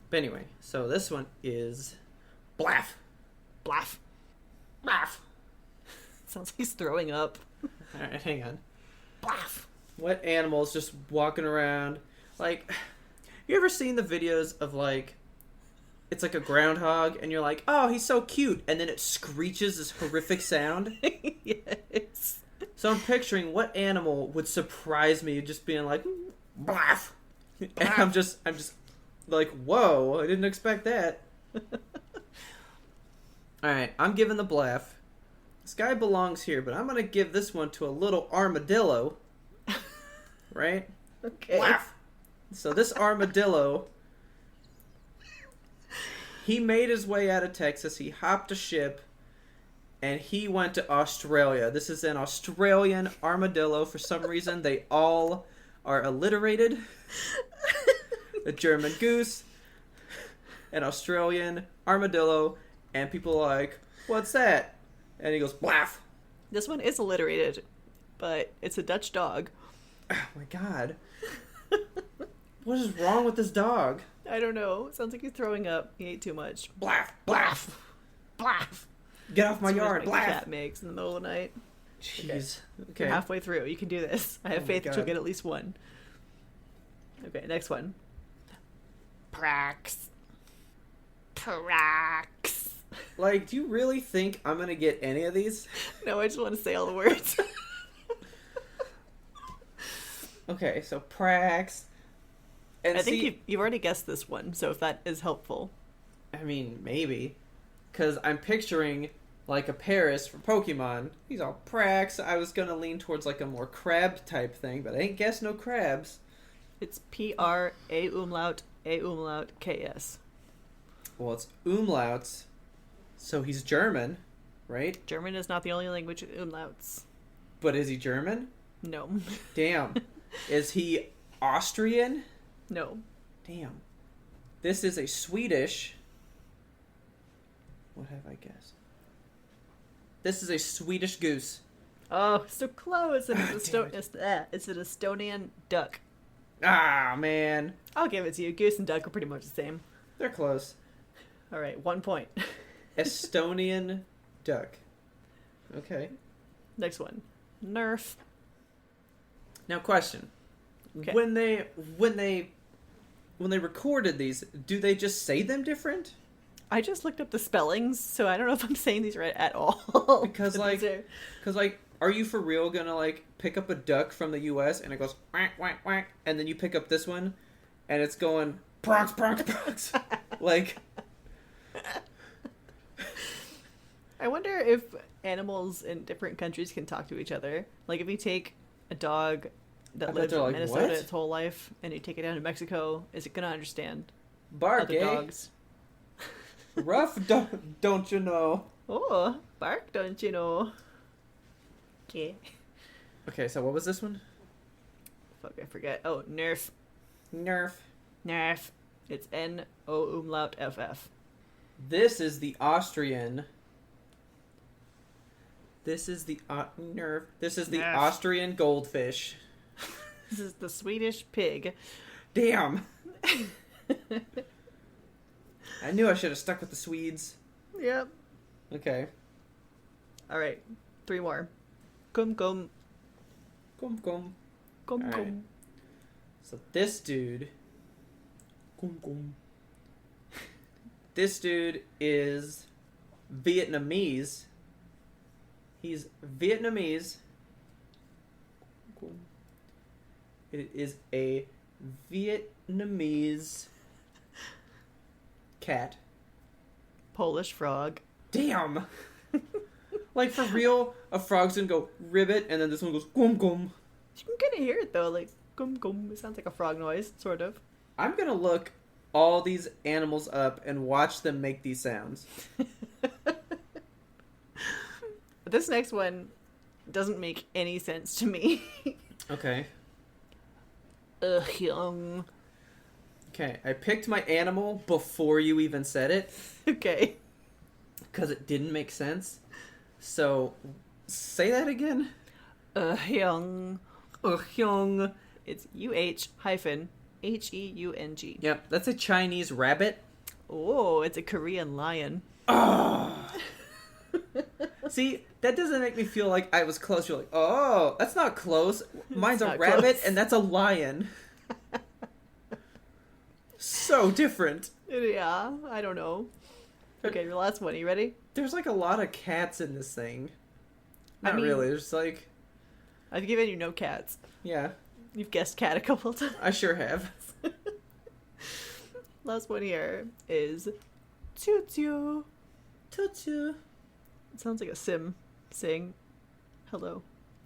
But anyway, so this one is Blaff. Blaff. Blaff. Sounds like he's throwing up. Alright, hang on. Blaff. What animals just walking around? Like, you ever seen the videos of, like, it's like a groundhog, and you're like, oh, he's so cute, and then it screeches this horrific sound. Yes. So I'm picturing what animal would surprise me just being like, blaff. And I'm just like, whoa, I didn't expect that. Alright, I'm giving the blaff. This guy belongs here, but I'm going to give this one to a little armadillo. Right? Okay. Blaff. So this armadillo, he made his way out of Texas. He hopped a ship, and he went to Australia. This is an Australian armadillo. For some reason, they all are alliterated. A German goose, an Australian armadillo, and people are like, what's that? And he goes, blaff. This one is alliterated, but it's a Dutch dog. Oh my god. What is wrong with this dog? I don't know. It sounds like he's throwing up. He ate too much. Blaff, blaff, blaff. Get off my yard, blaff. Cat makes in the middle of the night. Jeez. Okay. You're halfway through. You can do this. I have faith that you'll get at least one. Okay, next one. Prax. Like, do you really think I'm gonna get any of these? No, I just want to say all the words. Okay, so Prax. And I think you've already guessed this one, so if that is helpful. I mean, maybe. Because I'm picturing, like, a Paris for Pokemon. He's all Prax. I was gonna lean towards, like, a more crab type thing, but I ain't guessed no crabs. It's P-R-A-A-K-S. Well, it's umlauts, so he's German, right? German is not the only language with umlauts. But is he German? No. Damn. Is he Austrian? No. Damn. This is a Swedish... What have I guessed? This is a Swedish goose. Oh, so close. And it's an Estonian duck. Ah, man. I'll give it to you. Goose and duck are pretty much the same. They're close. All right, 1 point. Estonian duck. Okay. Next one. Nerf. Now, question. Okay. When they recorded these, do they just say them different? I just looked up the spellings, so I don't know if I'm saying these right at all. Because are you for real gonna, like, pick up a duck from the U.S. and it goes whack, whack, whack, and then you pick up this one and it's going pronks, pronks, pronks? Like... I wonder if animals in different countries can talk to each other. Like, if you take a dog that lives in Minnesota its whole life and you take it down to Mexico, is it going to understand bark, other dogs? Rough, don't you know? Oh, bark, don't you know? Okay. Okay, so what was this one? Fuck, I forget. Oh, Nerf. Nerf. Nerf. It's N-O-umlaut-F-F. This is the Austrian... This is the Nerf. This is the Nerf. Austrian goldfish. This is the Swedish pig. Damn. I knew I should have stuck with the Swedes. Yep. Okay. All right. 3 more. Kum kum. Kum kum. Kum right. kum. So this dude. Kum kum. This dude is Vietnamese. He's Vietnamese. It is a Vietnamese cat. Polish frog. Damn! Like, for real, a frog's gonna go ribbit, and then this one goes gum gum. You can kind of hear it, though, like, gum gum. It sounds like a frog noise, sort of. I'm gonna look all these animals up and watch them make these sounds. This next one doesn't make any sense to me. Okay. Young. Okay, I picked my animal before you even said it. Okay. Because it didn't make sense. So, say that again. Hyung. Hyung. It's UH-HEUNG. Yep, that's a Chinese rabbit. Oh, it's a Korean lion. Oh. See, that doesn't make me feel like I was close. You're like, oh, that's not close. Mine's a rabbit, close. And that's a lion. So different. Yeah, I don't know. Okay, your last one. You ready? There's like a lot of cats in this thing. Not really. There's like... I've given you no cats. Yeah. You've guessed cat a couple times. I sure have. Last one here is Tootsie. Tootsie. It sounds like a sim saying hello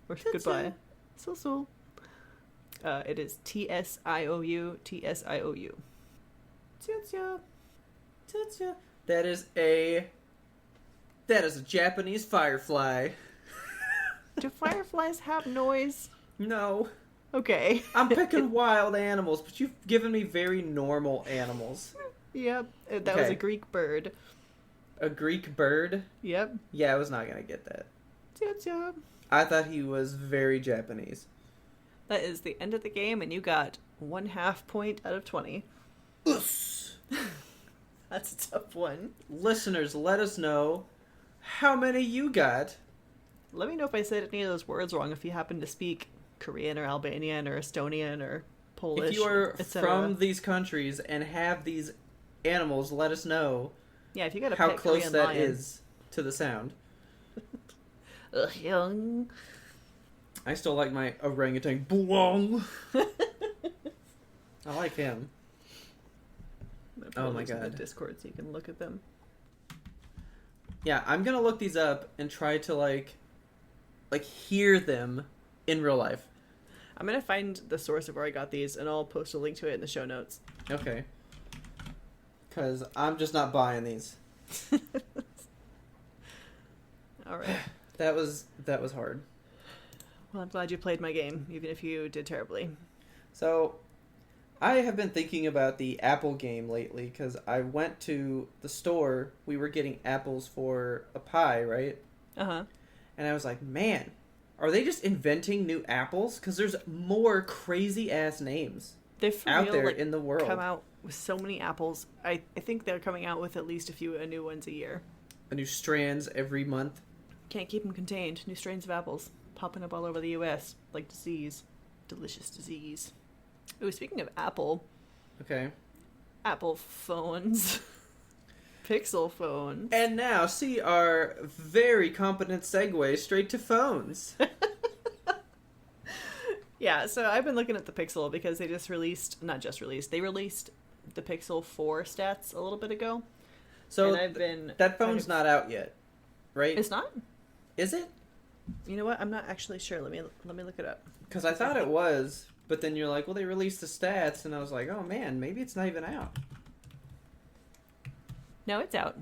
or Tootsie. goodbye. So. It is Tsiou. Tsiou. Tootsie. That is a Japanese firefly. Do fireflies have noise? No. Okay. I'm picking wild animals, but you've given me very normal animals. Yep. That was a Greek bird. A Greek bird? Yep. Yeah, I was not going to get that. Tootsie. I thought he was very Japanese. That is the end of the game, and you got 1/2 point out of 20. Us. That's a tough one. Listeners, let us know how many you got. Let me know if I said any of those words wrong, if you happen to speak Korean or Albanian or Estonian or Polish. If you are from these countries and have these animals, let us know. Yeah, if you got a how pet close Korean that lion. is to the sound. Young. I still like my orangutan. Boong. I like him. Oh my god. In the Discord so you can look at them. Yeah, I'm gonna look these up and try to like hear them in real life. I'm gonna find the source of where I got these, and I'll post a link to it in the show notes. Okay. Because I'm just not buying these. All right. That was hard. Well, I'm glad you played my game, even if you did terribly. So, I have been thinking about the Apple game lately, because I went to the store. We were getting apples for a pie, right? Uh-huh. And I was like, man, are they just inventing new apples? Because there's more crazy-ass names out there in the world. Come out with so many apples. I think they're coming out with at least a few new ones a year. A new strands every month. Can't keep them contained. New strains of apples popping up all over the U.S. like disease. Delicious disease. Ooh, speaking of Apple. Okay. Apple phones. Pixel phones. And now, see our very competent segue straight to phones. Yeah, so I've been looking at the Pixel because they they released the Pixel 4 stats a little bit ago. So and I've been that phone's not out yet, right? It's not? Is it? You know what? I'm not actually sure. Let me look it up. Because I thought it was, but then you're like, well, they released the stats, and I was like, oh man, maybe it's not even out. No, it's out.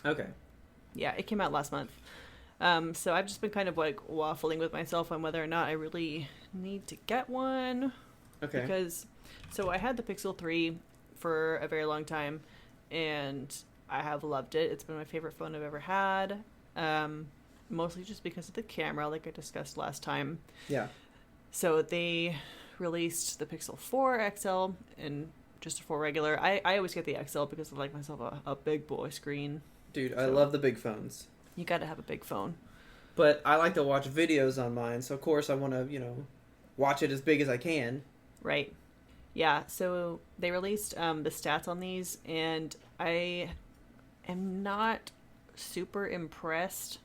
Okay. Yeah, it came out last month. So I've just been kind of like waffling with myself on whether or not I really need to get one. Okay. Because, so I had the Pixel 3 for a very long time, and I have loved it. It's been my favorite phone I've ever had. Mostly just because of the camera, like I discussed last time. Yeah. So they released the Pixel 4 XL and just a 4 regular. I always get the XL because I like myself a big boy screen. Dude, I love the big phones. You gotta have a big phone. But I like to watch videos on mine, so of course I want to, watch it as big as I can. Right. Yeah, so they released the stats on these, and I am not super impressed.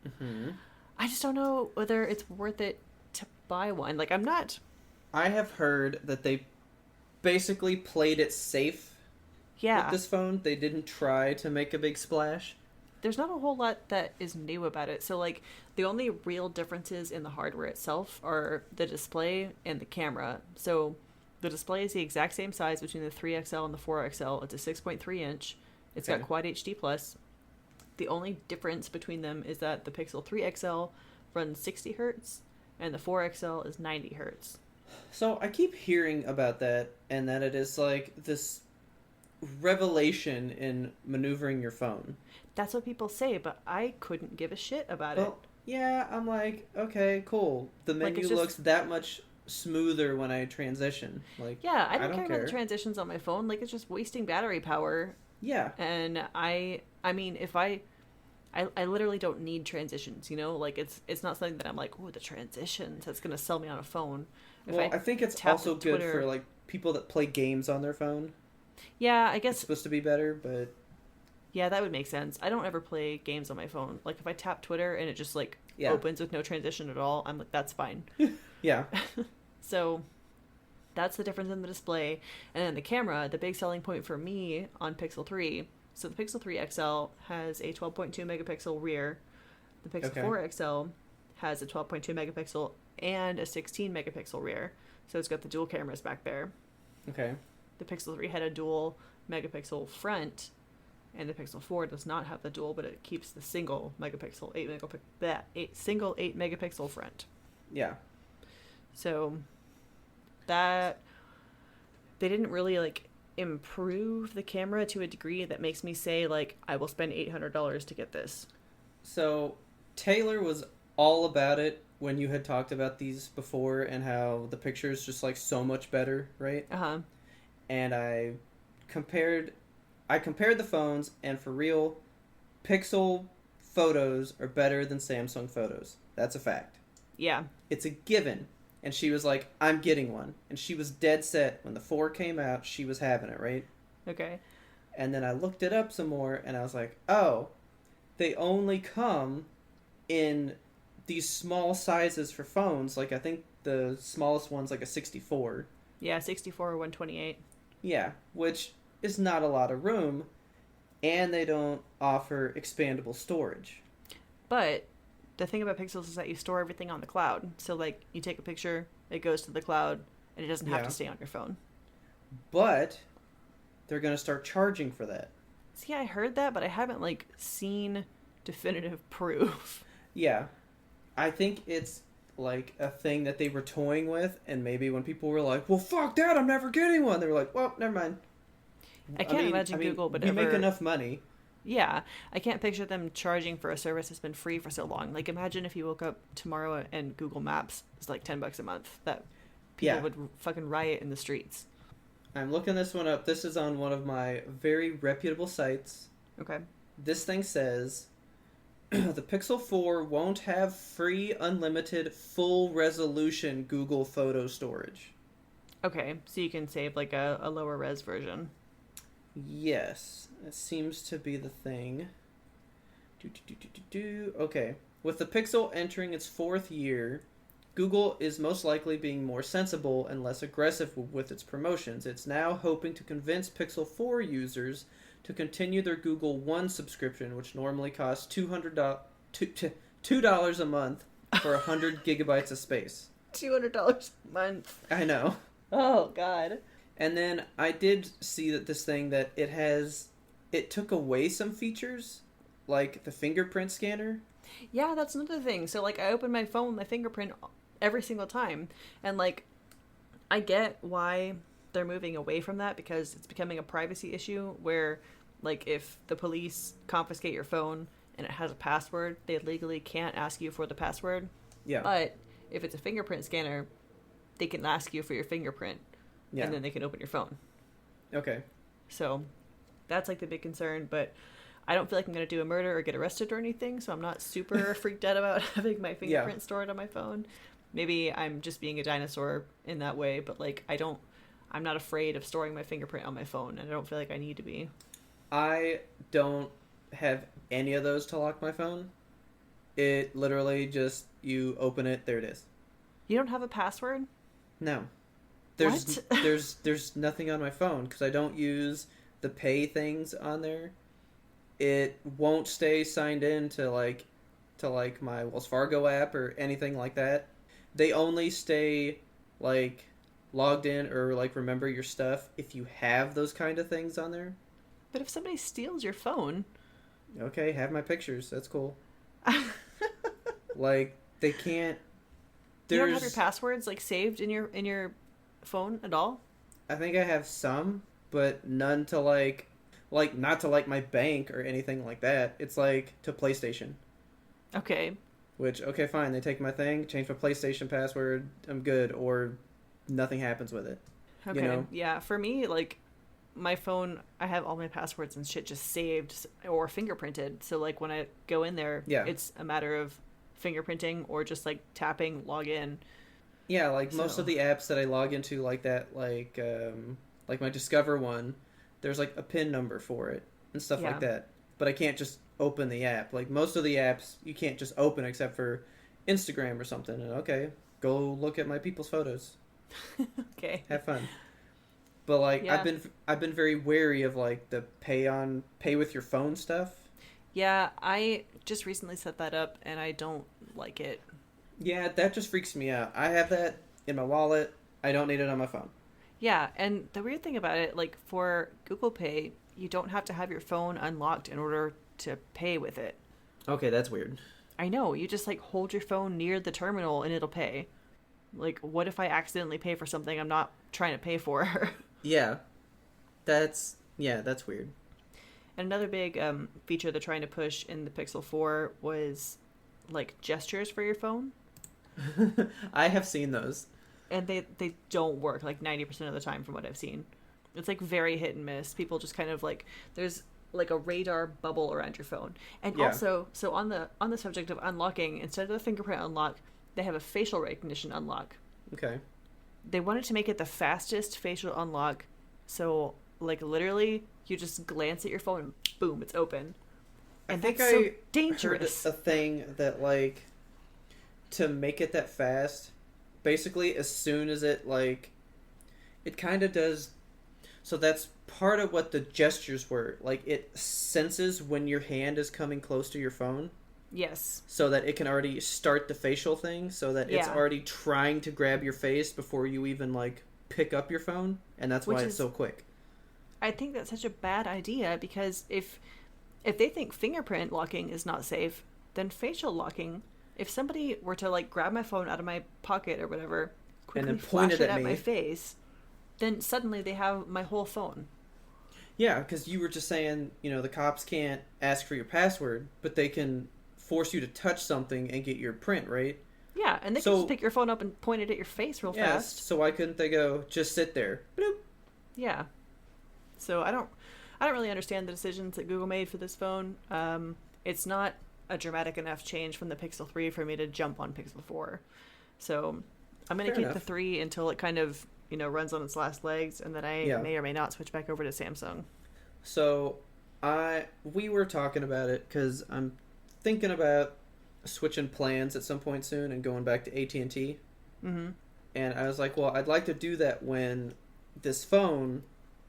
Mm-hmm. I just don't know whether it's worth it to buy one. Like, I'm not... I have heard that they basically played it safe with this phone. They didn't try to make a big splash. There's not a whole lot that is new about it. So, like, the only real differences in the hardware itself are the display and the camera. So, the display is the exact same size between the 3XL and the 4XL. It's a 6.3 inch. It's got Quad HD+. The only difference between them is that the Pixel 3 XL runs 60 hertz and the 4 XL is 90 hertz. So I keep hearing about that, and that it is like this revelation in maneuvering your phone. That's what people say, but I couldn't give a shit about it. Yeah, I'm like, okay, cool. The menu looks that much smoother when I transition. Like, yeah, I don't care about the transitions on my phone. Like, it's just wasting battery power. Yeah. And I mean, if I literally don't need transitions, like it's not something that I'm like, oh, the transitions, that's going to sell me on a phone. I think it's also good for like people that play games on their phone. Yeah, I guess it's supposed to be better, but yeah, that would make sense. I don't ever play games on my phone. Like if I tap Twitter and it just like yeah. opens with no transition at all, I'm like, that's fine. Yeah. So that's the difference in the display. And then the camera, the big selling point for me on Pixel 3. So the Pixel 3 XL has a 12.2 megapixel rear. The Pixel 4 XL has a 12.2 megapixel and a 16 megapixel rear. So it's got the dual cameras back there. Okay. The Pixel 3 had a dual megapixel front, and the Pixel 4 does not have the dual, but it keeps the single 8 megapixel front. Yeah. So that they didn't really like improve the camera to a degree that makes me say like I will spend $800 to get this. So Taylor was all about it when you had talked about these before and how the picture is just like so much better, right? Uh-huh. And I compared the phones, and for real, Pixel photos are better than Samsung photos. That's a fact. Yeah. It's a given. And she was like, I'm getting one. And she was dead set. When the 4 came out, she was having it, right? Okay. And then I looked it up some more, and I was like, oh, they only come in these small sizes for phones. Like, I think the smallest one's like a 64. Yeah, 64 or 128. Yeah, which is not a lot of room, and they don't offer expandable storage. But the thing about Pixels is that you store everything on the cloud. So, like, you take a picture, it goes to the cloud, and it doesn't have to stay on your phone. But they're going to start charging for that. See, I heard that, but I haven't, like, seen definitive proof. Yeah. I think it's, like, a thing that they were toying with, and maybe when people were like, well, fuck that, I'm never getting one, they were like, well, never mind. I can't imagine Google would ever... We make enough money. Yeah, I can't picture them charging for a service that's been free for so long. Like, imagine if you woke up tomorrow and Google Maps is like $10 a month. That people would fucking riot in the streets. I'm looking this one up. This is on one of my very reputable sites. Okay. This thing says, the Pixel 4 won't have free, unlimited, full-resolution Google photo storage. Okay, so you can save, like, a lower res version. Yes, it seems to be the thing. Okay, with the Pixel entering its 4th year, Google is most likely being more sensible and less aggressive with its promotions. It's now hoping to convince Pixel 4 users to continue their Google One subscription, which normally costs $2 a month for 100 gigabytes of space. $200 a month. I know. Oh, God. And then I did see that this thing that it took away some features, like the fingerprint scanner. Yeah, that's another thing. So, like, I open my phone with my fingerprint every single time. And, like, I get why they're moving away from that because it's becoming a privacy issue where, like, if the police confiscate your phone and it has a password, they legally can't ask you for the password. Yeah. But if it's a fingerprint scanner, they can ask you for your fingerprint. Yeah. And then they can open your phone. Okay. So that's like the big concern, but I don't feel like I'm going to do a murder or get arrested or anything, so I'm not super freaked out about having my fingerprint stored on my phone. Maybe I'm just being a dinosaur in that way, but like I'm not afraid of storing my fingerprint on my phone, and I don't feel like I need to be. I don't have any of those to lock my phone. It literally just, you open it, there it is. You don't have a password? No. What? There's nothing on my phone because I don't use the pay things on there. It won't stay signed in to my Wells Fargo app or anything like that. They only stay like logged in or like remember your stuff if you have those kind of things on there. But if somebody steals your phone, okay, have my pictures. That's cool. Like they can't. You don't have your passwords like saved in your phone at all? I think I have some, but none to like not to like my bank or anything like that. It's like to PlayStation. Okay. Which, okay, fine. They take my thing, change my PlayStation password, I'm good, or nothing happens with it. Okay. You know? Yeah, for me, like my phone, I have all my passwords and shit just saved or fingerprinted. So like when I go in there, it's a matter of fingerprinting or just like tapping log in. Yeah, like most of the apps that I log into like that, like my Discover one, there's like a PIN number for it and stuff like that. But I can't just open the app. Like most of the apps, you can't just open except for Instagram or something. And okay, go look at my people's photos. Okay. Have fun. But like I've been very wary of like the pay with your phone stuff. Yeah, I just recently set that up and I don't like it. Yeah, that just freaks me out. I have that in my wallet. I don't need it on my phone. Yeah, and the weird thing about it, like for Google Pay, you don't have to have your phone unlocked in order to pay with it. Okay, that's weird. I know, you just like hold your phone near the terminal and it'll pay. Like, what if I accidentally pay for something I'm not trying to pay for? Yeah. That's weird. And another big feature they're trying to push in the Pixel 4 was like gestures for your phone. I have seen those. And they don't work like 90% of the time from what I've seen. It's like very hit and miss. People just kind of like, there's like a radar bubble around your phone. And also, so on the subject of unlocking, instead of the fingerprint unlock, they have a facial recognition unlock. Okay. They wanted to make it the fastest facial unlock. So like literally you just glance at your phone and boom, it's open. And I think that's so dangerous. Heard a thing that like to make it that fast, basically as soon as it like it kind of does, so that's part of what the gestures were, like it senses when your hand is coming close to your phone. Yes. So that it can already start the facial thing, so that it's already trying to grab your face before you even like pick up your phone, and that's why it's so quick. I think that's such a bad idea, because if they think fingerprint locking is not safe, then facial locking, if somebody were to like grab my phone out of my pocket or whatever, quickly and then flash it at my face, then suddenly they have my whole phone. Yeah, because you were just saying, the cops can't ask for your password, but they can force you to touch something and get your print, right? Yeah, and they can just pick your phone up and point it at your face real fast. So why couldn't they go, just sit there? Bloop. Yeah. So I don't really understand the decisions that Google made for this phone. It's not a dramatic enough change from the Pixel 3 for me to jump on Pixel 4. So I'm going to keep the 3 until it kind of, runs on its last legs, and then I may or may not switch back over to Samsung. So we were talking about it because I'm thinking about switching plans at some point soon and going back to AT&T. Mm-hmm. And I was like, well, I'd like to do that when this phone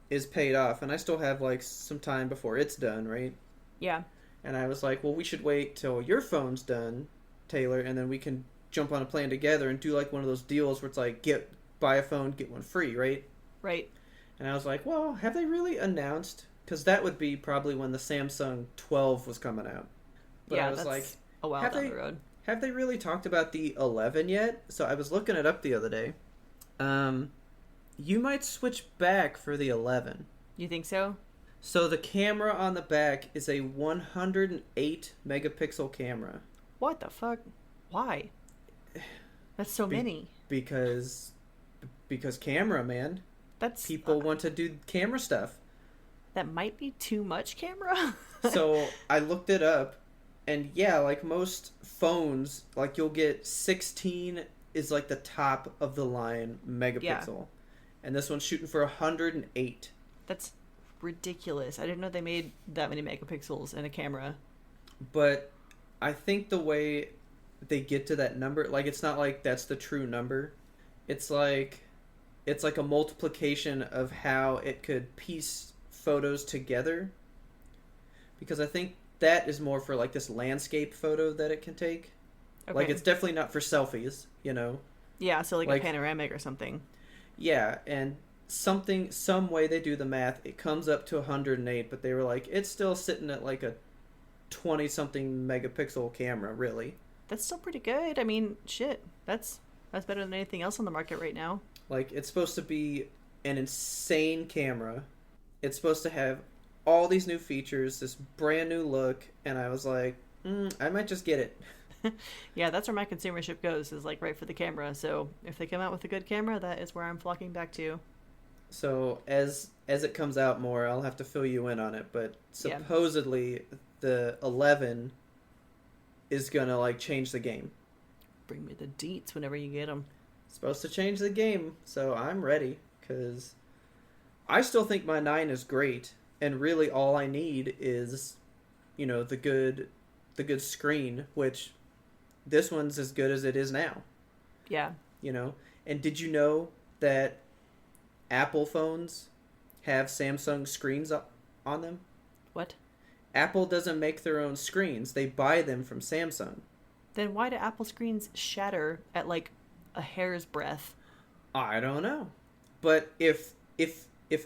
is paid off, and I still have like some time before it's done, right? Yeah. And I was like, well, we should wait till your phone's done, Taylor, and then we can jump on a plan together and do like one of those deals where it's like buy a phone, get one free, right? Right. And I was like, well, have they really announced? Because that would be probably when the Samsung 12 was coming out. But I was that's like, a while down the road. Have they really talked about the 11 yet? So I was looking it up the other day. You might switch back for the 11. You think so? So the camera on the back is a 108 megapixel camera. What the fuck? Why? That's so many. Because camera, man. That's people want to do camera stuff. That might be too much camera. So I looked it up, and yeah, like most phones, like you'll get 16 is like the top of the line megapixel, and this one's shooting for 108. That's ridiculous. I didn't know they made that many megapixels in a camera. But I think the way they get to that number, like it's not like that's the true number. It's like a multiplication of how it could piece photos together, because I think that is more for like this landscape photo that it can take. Okay. Like it's definitely not for selfies, Yeah, so like a panoramic or something. Yeah, and some way they do the math, it comes up to 108, but they were like, it's still sitting at like a 20 something megapixel camera, really. That's still pretty good. I mean, shit. That's better than anything else on the market right now. Like, it's supposed to be an insane camera. It's supposed to have all these new features, this brand new look, and I was like, I might just get it. Yeah, that's where my consumership goes, is like right for the camera. So if they come out with a good camera, that is where I'm flocking back to. So as it comes out more, I'll have to fill you in on it. But supposedly the 11 is gonna like change the game. Bring me the deets whenever you get them. It's supposed to change the game, so I'm ready, because I still think my 9 is great, and really all I need is, the good screen, which this one's as good as it is now. Yeah. And did you know that Apple phones have Samsung screens on them? What? Apple doesn't make their own screens. They buy them from Samsung. Then why do Apple screens shatter at like a hair's breadth? I don't know. But if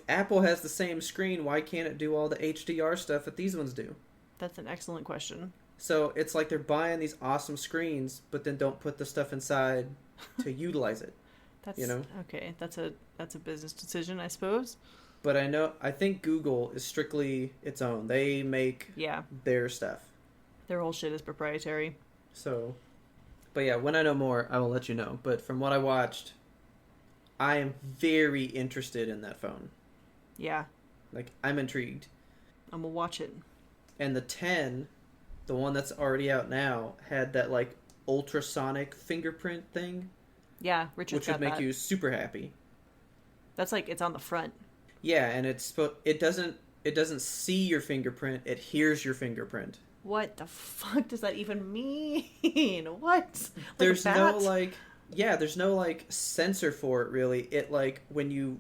Apple has the same screen, why can't it do all the HDR stuff that these ones do? That's an excellent question. So it's like they're buying these awesome screens, but then don't put the stuff inside to utilize it. That's okay. That's a business decision, I suppose. But I think Google is strictly its own. They make their stuff. Their whole shit is proprietary. So, but yeah, when I know more, I will let you know. But from what I watched, I am very interested in that phone. Yeah. Like, I'm intrigued. I'm gonna watch it. And the 10, the one that's already out now, had that, like, ultrasonic fingerprint thing. Yeah, Richard's got that. Which would make you super happy. That's like, it's on the front. Yeah, and it doesn't see your fingerprint, it hears your fingerprint. What the fuck does that even mean? What? Like there's no like sensor for it really. It like when you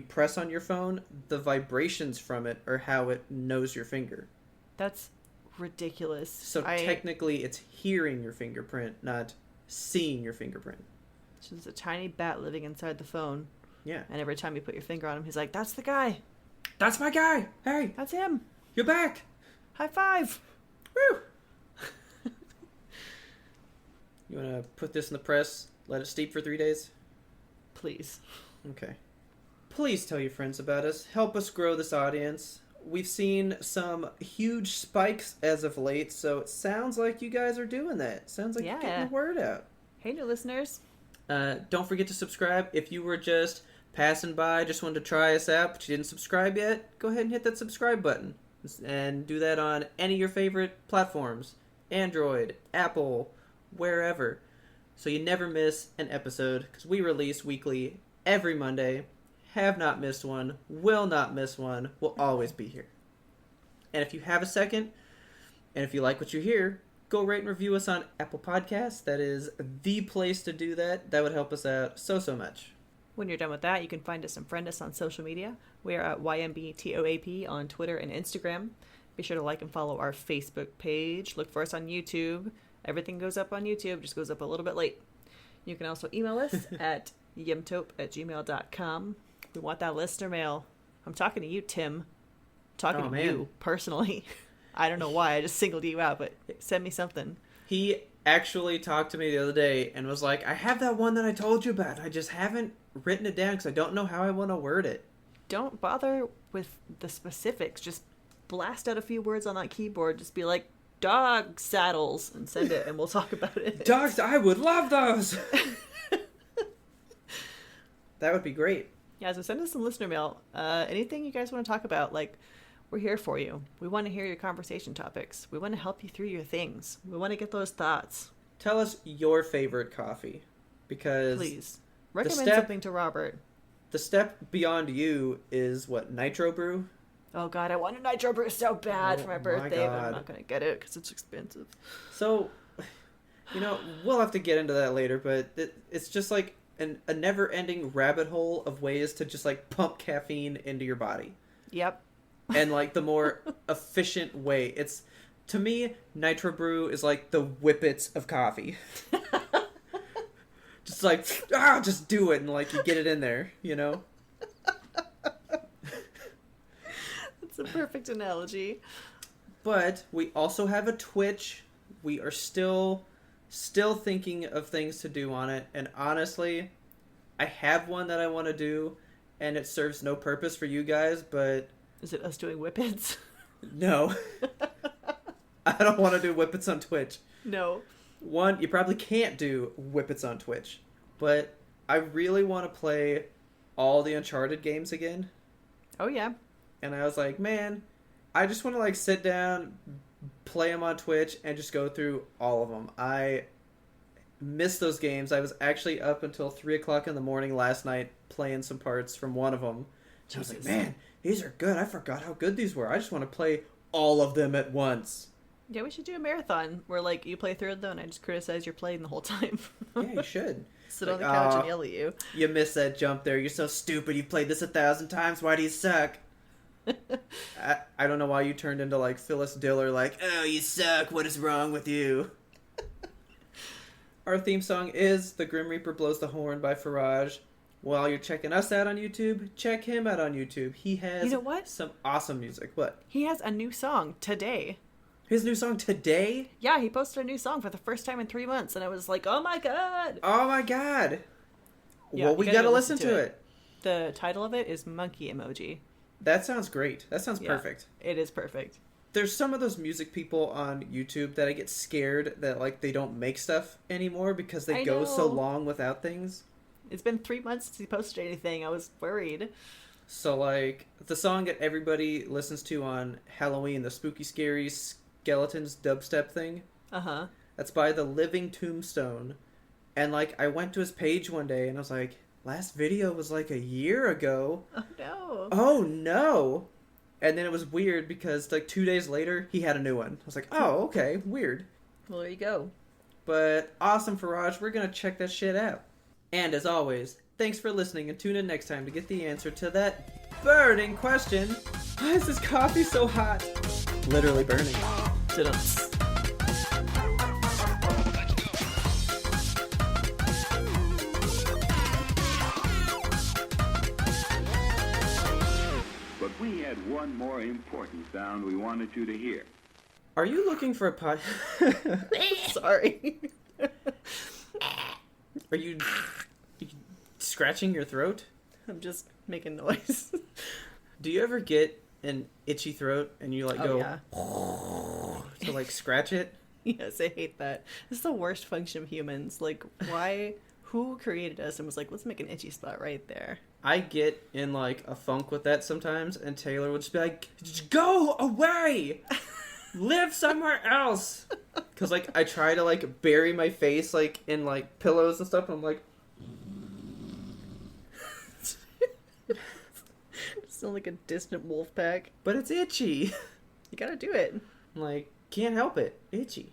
press on your phone, the vibrations from it are how it knows your finger. That's ridiculous. So technically it's hearing your fingerprint, not seeing your fingerprint. So there's a tiny bat living inside the phone. Yeah. And every time you put your finger on him, he's like, "That's the guy. That's my guy. Hey. That's him. You're back. High five." Woo. You want to put this in the press? Let it steep for 3 days? Please. Okay. Please tell your friends about us. Help us grow this audience. We've seen some huge spikes as of late, so it sounds like you guys are doing that. Sounds like you're getting the word out. Hey, new listeners. Don't forget to subscribe. If you were just passing by, just wanted to try us out, but you didn't subscribe yet, go ahead and hit that subscribe button. And do that on any of your favorite platforms. Android, Apple, wherever. So you never miss an episode, because we release weekly every Monday. Have not missed one, will not miss one, will always be here. And if you have a second, and if you like what you hear, go rate and review us on Apple Podcasts. That is the place to do that. That would help us out so much. When you're done with that, you can find us and friend us on social media. We are at YMBTOAP on Twitter and Instagram. Be sure to like and follow our Facebook page. Look for us on YouTube. Everything goes up on YouTube, just goes up a little bit late. You can also email us at yimtope@gmail.com. We want that listener mail. I'm talking to you, Tim. I'm talking to you personally. I don't know why, I just singled you out, but send me something. He actually talked to me the other day and was like, I have that one that I told you about. I just haven't written it down because I don't know how I want to word it. Don't bother with the specifics. Just blast out a few words on that keyboard. Just be like, dog saddles, and send it, and we'll talk about it. Dogs, I would love those! That would be great. Yeah, so send us some listener mail. Anything you guys want to talk about, like, we're here for you. We want to hear your conversation topics. We want to help you through your things. We want to get those thoughts. Tell us your favorite coffee, because... Please. Recommend something to Robert. The step beyond you is, what, Nitro Brew? Oh, God, I want a Nitro Brew so bad for my birthday, but I'm not going to get it because it's expensive. So, we'll have to get into that later, but it's just like a never-ending rabbit hole of ways to just, like, pump caffeine into your body. Yep. And, like, the more efficient way. It's, to me, Nitro Brew is like the Whippets of coffee. Just like, just do it, and, like, you get it in there, That's a perfect analogy. But we also have a Twitch. We are still thinking of things to do on it, and honestly, I have one that I want to do, and it serves no purpose for you guys, but... Is it us doing Whippets? No. I don't want to do Whippets on Twitch. No. One, you probably can't do Whippets on Twitch, but I really want to play all the Uncharted games again. Oh, yeah. And I was like, man, I just want to, like, sit down, play them on Twitch, and just go through all of them. I miss those games. I was actually up until 3 o'clock in the morning last night playing some parts from one of them, I was like, man, these are good. I forgot how good these were. I just want to play all of them at once. Yeah, we should do a marathon where, like, you play through them and I just criticize your playing the whole time. Yeah, you should. Sit on the couch and yell at you. You missed that jump there. You're so stupid. You've played this 1,000 times. Why do you suck? I don't know why you turned into, like, Phyllis Diller, like, oh, you suck. What is wrong with you? Our theme song is The Grim Reaper Blows the Horn by Faraj. While you're checking us out on YouTube, check him out on YouTube. He has some awesome music. What? He has a new song today. His new song today? Yeah, he posted a new song for the first time in 3 months, and I was like, oh my god! Oh my god! Yeah, well, we gotta listen to it. The title of it is Monkey Emoji. That sounds great. That sounds perfect. It is perfect. There's some of those music people on YouTube that I get scared that, like, they don't make stuff anymore because they go so long without things. It's been 3 months since he posted anything. I was worried. So, like, the song that everybody listens to on Halloween, the spooky, scary skeletons dubstep thing. Uh-huh. That's by The Living Tombstone. And, like, I went to his page one day and I was like, last video was, like, a year ago. Oh, no. Oh, no. And then it was weird because, like, 2 days later, he had a new one. I was like, oh, okay, weird. Well, there you go. But awesome, Faraj. We're going to check that shit out. And as always, thanks for listening and tune in next time to get the answer to that burning question. Why is this coffee so hot? Literally burning. But we had one more important sound we wanted you to hear. Are you looking for a pod? Sorry. Are you scratching your throat? I'm just making noise. Do you ever get an itchy throat and you like go to like scratch it? Yes, I hate that. This is the worst function of humans. Like, why? Who created us and was like, let's make an itchy spot right there? I get in like a funk with that sometimes, and Taylor would just be like, just go away! Live somewhere else! Because like I try to like bury my face like in like pillows and stuff, and I'm like, sound like a distant wolf pack. But it's itchy. You gotta do it. I'm like, can't help it. Itchy.